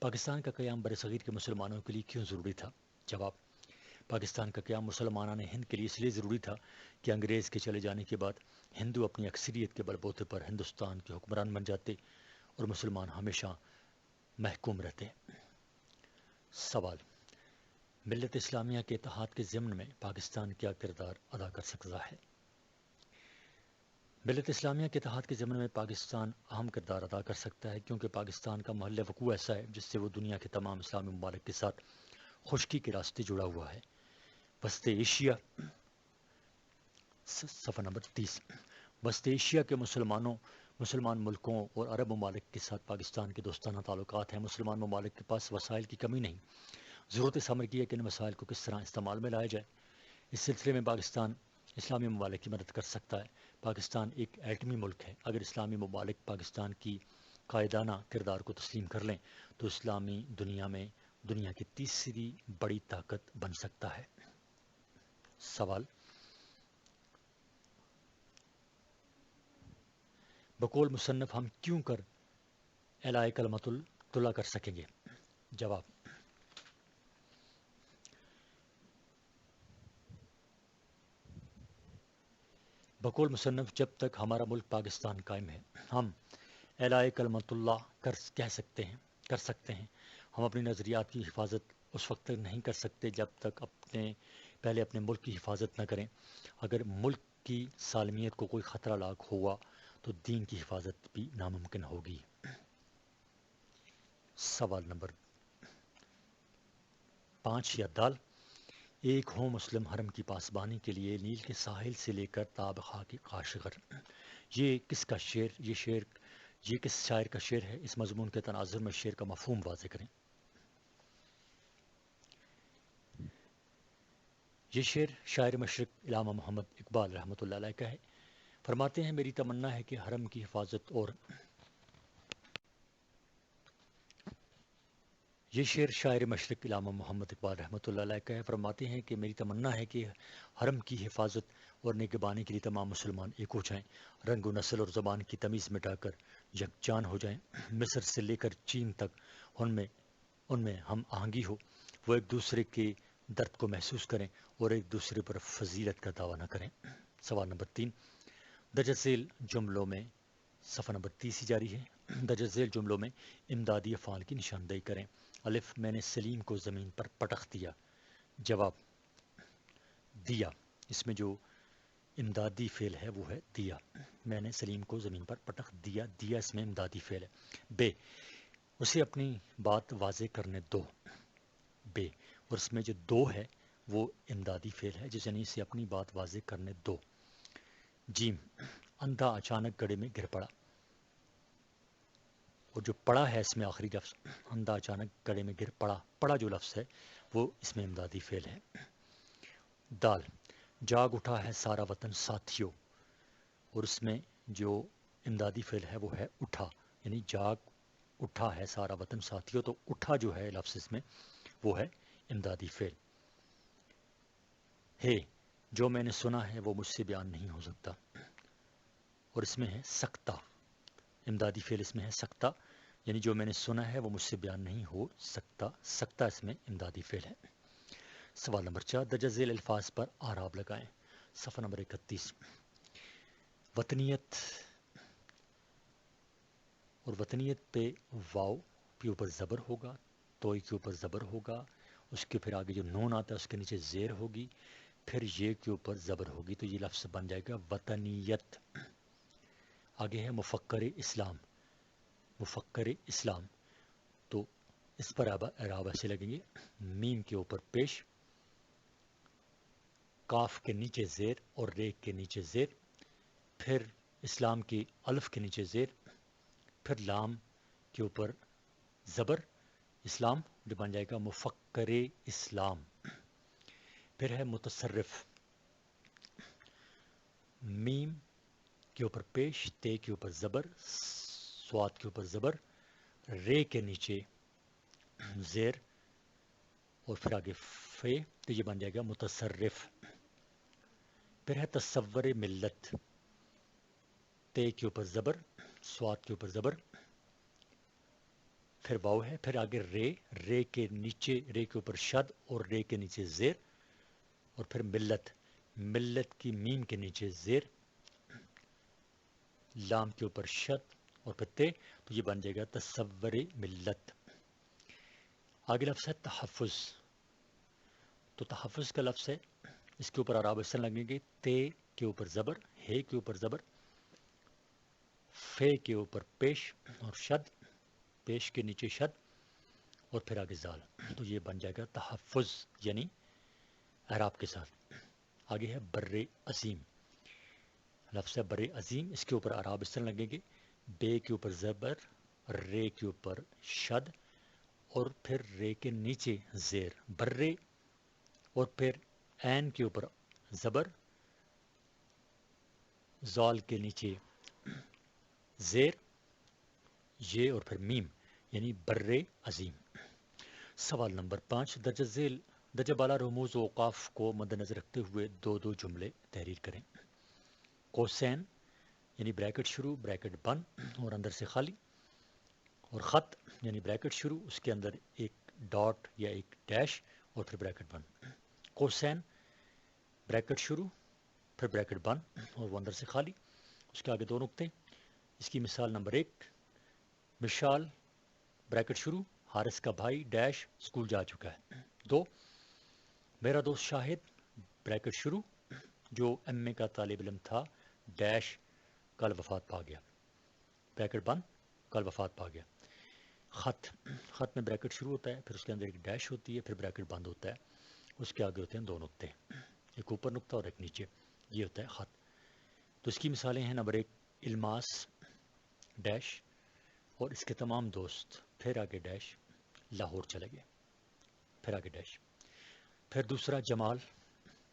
پاکستان کا قیام برصغیر کے مسلمانوں کے لیے کیوں ضروری تھا؟ جواب: پاکستان کا قیام مسلمانان ہند کے لیے اس لیے ضروری تھا کہ انگریز کے چلے جانے کے بعد ہندو اپنی اکثریت کے بل بوتے پر ہندوستان کے حکمران بن جاتے اور مسلمان ہمیشہ محکوم رہتے. سوال: ملت اسلامیہ کے اتحاد کے ضمن میں پاکستان کیا کردار ادا کر سکتا ہے؟ ملت اسلامیہ کے اتحاد کے ضمن میں پاکستان اہم کردار ادا کر سکتا ہے، کیونکہ پاکستان کا محل وقوع ایسا ہے جس سے وہ دنیا کے تمام اسلامی ممالک کے ساتھ خشکی کے راستے جڑا ہوا ہے. وسط ایشیا، صفحہ نمبر 30، وسط ایشیا کے مسلمان ملکوں اور عرب ممالک کے ساتھ پاکستان کے دوستانہ تعلقات ہیں. مسلمان ممالک کے پاس وسائل کی کمی نہیں، ضرورت اس امر کی ہے کہ ان وسائل کو کس طرح استعمال میں لایا جائے. اس سلسلے میں پاکستان اسلامی ممالک کی مدد کر سکتا ہے. پاکستان ایک ایٹمی ملک ہے. اگر اسلامی ممالک پاکستان کی قائدانہ کردار کو تسلیم کر لیں تو اسلامی دنیا میں دنیا کی تیسری بڑی طاقت بن سکتا ہے. سوال: بقول مصنف ہم کیوں کر اعلاء کلمت اللہ کر سکیں گے؟ جواب: بقول مصنف جب تک ہمارا ملک پاکستان قائم ہے ہم اعلاء کلمت اللہ کر سکتے ہیں. ہم اپنی نظریات کی حفاظت اس وقت تک نہیں کر سکتے جب تک پہلے اپنے ملک کی حفاظت نہ کریں. اگر ملک کی سالمیت کو کوئی خطرہ لاحق ہوا تو دین کی حفاظت بھی ناممکن ہوگی. سوال نمبر 5 یا دال: ایک ہو مسلم حرم کی پاسبانی کے لیے، نیل کے ساحل سے لے کر تا بخا کے قاشغر. یہ کس کا شعر یہ کس شاعر کا شعر ہے؟ اس مضمون کے تناظر میں شعر کا مفہوم واضح کریں. یہ شعر شاعر مشرق علامہ محمد اقبال رحمۃ اللہ علیہ کا ہے۔ فرماتے ہیں میری تمنا ہے کہ حرم کی حفاظت اور یہ شعر شاعر مشرق علامہ محمد اقبال رحمۃ اللہ علیہ کا ہے۔ فرماتے ہیں کہ میری تمنا ہے کہ حرم کی حفاظت اور نگہبانی کے لیے تمام مسلمان ایک ہو جائیں، رنگ و نسل اور زبان کی تمیز مٹا کر یکجان ہو جائیں، مصر سے لے کر چین تک ان میں ہم آہنگی ہو، وہ ایک دوسرے کے درد کو محسوس کریں اور ایک دوسرے پر فضیلت کا دعویٰ نہ کریں۔ سوال نمبر 3، درج ذیل جملوں میں صفحہ نمبر 30 جاری ہے۔ درج ذیل جملوں میں امدادی افعال کی نشاندہی کریں۔ الف، میں نے سلیم کو زمین پر پٹخ دیا۔ جواب، دیا۔ اس میں جو امدادی فعل ہے وہ ہے دیا۔ میں نے سلیم کو زمین پر پٹخ دیا، دیا اس میں امدادی فعل ہے۔ بے، اسے اپنی بات واضح کرنے دو۔ بے، اور اس میں جو دو ہے وہ امدادی فعل ہے، جس یعنی اسے اپنی بات واضح کرنے دو۔ جیم، اندھا اچانک گڑھے میں گر پڑا، اور جو پڑا ہے اس میں آخری لفظ، اندھا اچانک گڑھے میں گر پڑا، پڑا جو لفظ ہے وہ اس میں امدادی فعل ہے۔ دال، جاگ اٹھا ہے سارا وطن ساتھیوں، اور اس میں جو امدادی فعل ہے وہ ہے اٹھا، یعنی جاگ اٹھا ہے سارا وطن ساتھیوں، تو اٹھا جو ہے لفظ اس میں وہ ہے امدادی فعل۔ ہے، جو میں نے سنا ہے وہ مجھ سے بیان نہیں ہو سکتا، اور اس میں ہے سکتا، امدادی فعل اس میں ہے سکتا، یعنی جو میں نے سنا ہے وہ مجھ سے بیان نہیں ہو سکتا، سکتا اس میں امدادی فعل ہے۔ سوال نمبر 4، درج ذیل الفاظ پر اعراب لگائیں۔ صفحہ نمبر 31، وطنیت، اور وطنیت پہ واو کے اوپر زبر ہوگا، توئی کے اوپر زبر ہوگا، اس کے پھر آگے جو نون آتا ہے اس کے نیچے زیر ہوگی، پھر یہ کے اوپر زبر ہوگی، تو یہ لفظ بن جائے گا وطنیت۔ آگے ہے مفکر اسلام، مفکر اسلام، تو اس پر اعراب ایسے لگیں گے، میم کے اوپر پیش، کاف کے نیچے زیر اور ریک کے نیچے زیر، پھر اسلام کی الف کے نیچے زیر، پھر لام کے اوپر زبر، اسلام جو بن جائے گا مفکر اسلام۔ پھر ہے متصرف، میم کے اوپر پیش، تے کے اوپر زبر، سواد کے اوپر زبر، رے کے نیچے زیر، اور پھر آگے فے، تو یہ بن جائے گا متصرف۔ پھر ہے تصور ملت، تے کے اوپر زبر، سواد کے اوپر زبر، پھر واو ہے، پھر آگے رے، رے کے نیچے، رے کے اوپر شد اور رے کے نیچے زیر، اور پھر ملت، ملت کی میم کے نیچے زیر، لام کے اوپر شد اور پھر تے، تو یہ بن جائے گا تصور ملت۔ آگے لفظ ہے تحفظ، تو تحفظ کا لفظ ہے، اس کے اوپر اعراب اس طرح لگیں گے، تے کے اوپر زبر، ہے کے اوپر زبر، فے کے اوپر پیش اور شد، پیش کے نیچے شد، اور پھر آگے زال، تو یہ بن جائے گا تحفظ، یعنی اعراب کے ساتھ۔ آگے ہے بر عظیم، لفظ ہے بر عظیم، اس کے اوپر اعراب اس طرح لگیں گے، بے کے اوپر زبر، رے کے اوپر شد، اور پھر رے کے نیچے زیر، برے، اور پھر عین کے اوپر زبر، زال کے نیچے زیر، یہ اور پھر میم، یعنی بر عظیم۔ سوال نمبر 5، درج ذیل درجہ بالا رموز و اوقاف کو مد نظر رکھتے ہوئے دو جملے تحریر کریں۔ کوسین یعنی بریکٹ شروع بریکٹ بند اور اندر سے خالی، اور خط یعنی بریکٹ شروع اس کے اندر ایک ڈاٹ یا ایک ڈیش اور پھر بریکٹ بند۔ کوسین بریکٹ شروع پھر بریکٹ بند اور وہ اندر سے خالی، اس کے آگے دو نقطے۔ اس کی مثال نمبر 1، مشال بریکٹ شروع حارث کا بھائی ڈیش اسکول جا چکا ہے۔ 2، میرا دوست شاہد بریکٹ شروع جو ایم اے کا طالب علم تھا ڈیش کل وفات پا گیا، بریکٹ بند کل وفات پا گیا۔ خط، خط میں بریکٹ شروع ہوتا ہے، پھر اس کے اندر ایک ڈیش ہوتی ہے، پھر بریکٹ بند ہوتا ہے، اس کے آگے ہوتے ہیں دو نقطے، ایک اوپر نقطہ اور ایک نیچے، یہ ہوتا ہے خط۔ تو اس کی مثالیں ہیں، نمبر 1 الماس ڈیش اور اس کے تمام دوست، پھر آگے ڈیش لاہور چلے گئے، پھر آگے ڈیش۔ پھر دوسرا جمال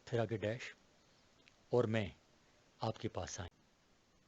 پھر آگے ڈیش، اور میں آپ کے پاس آئیں۔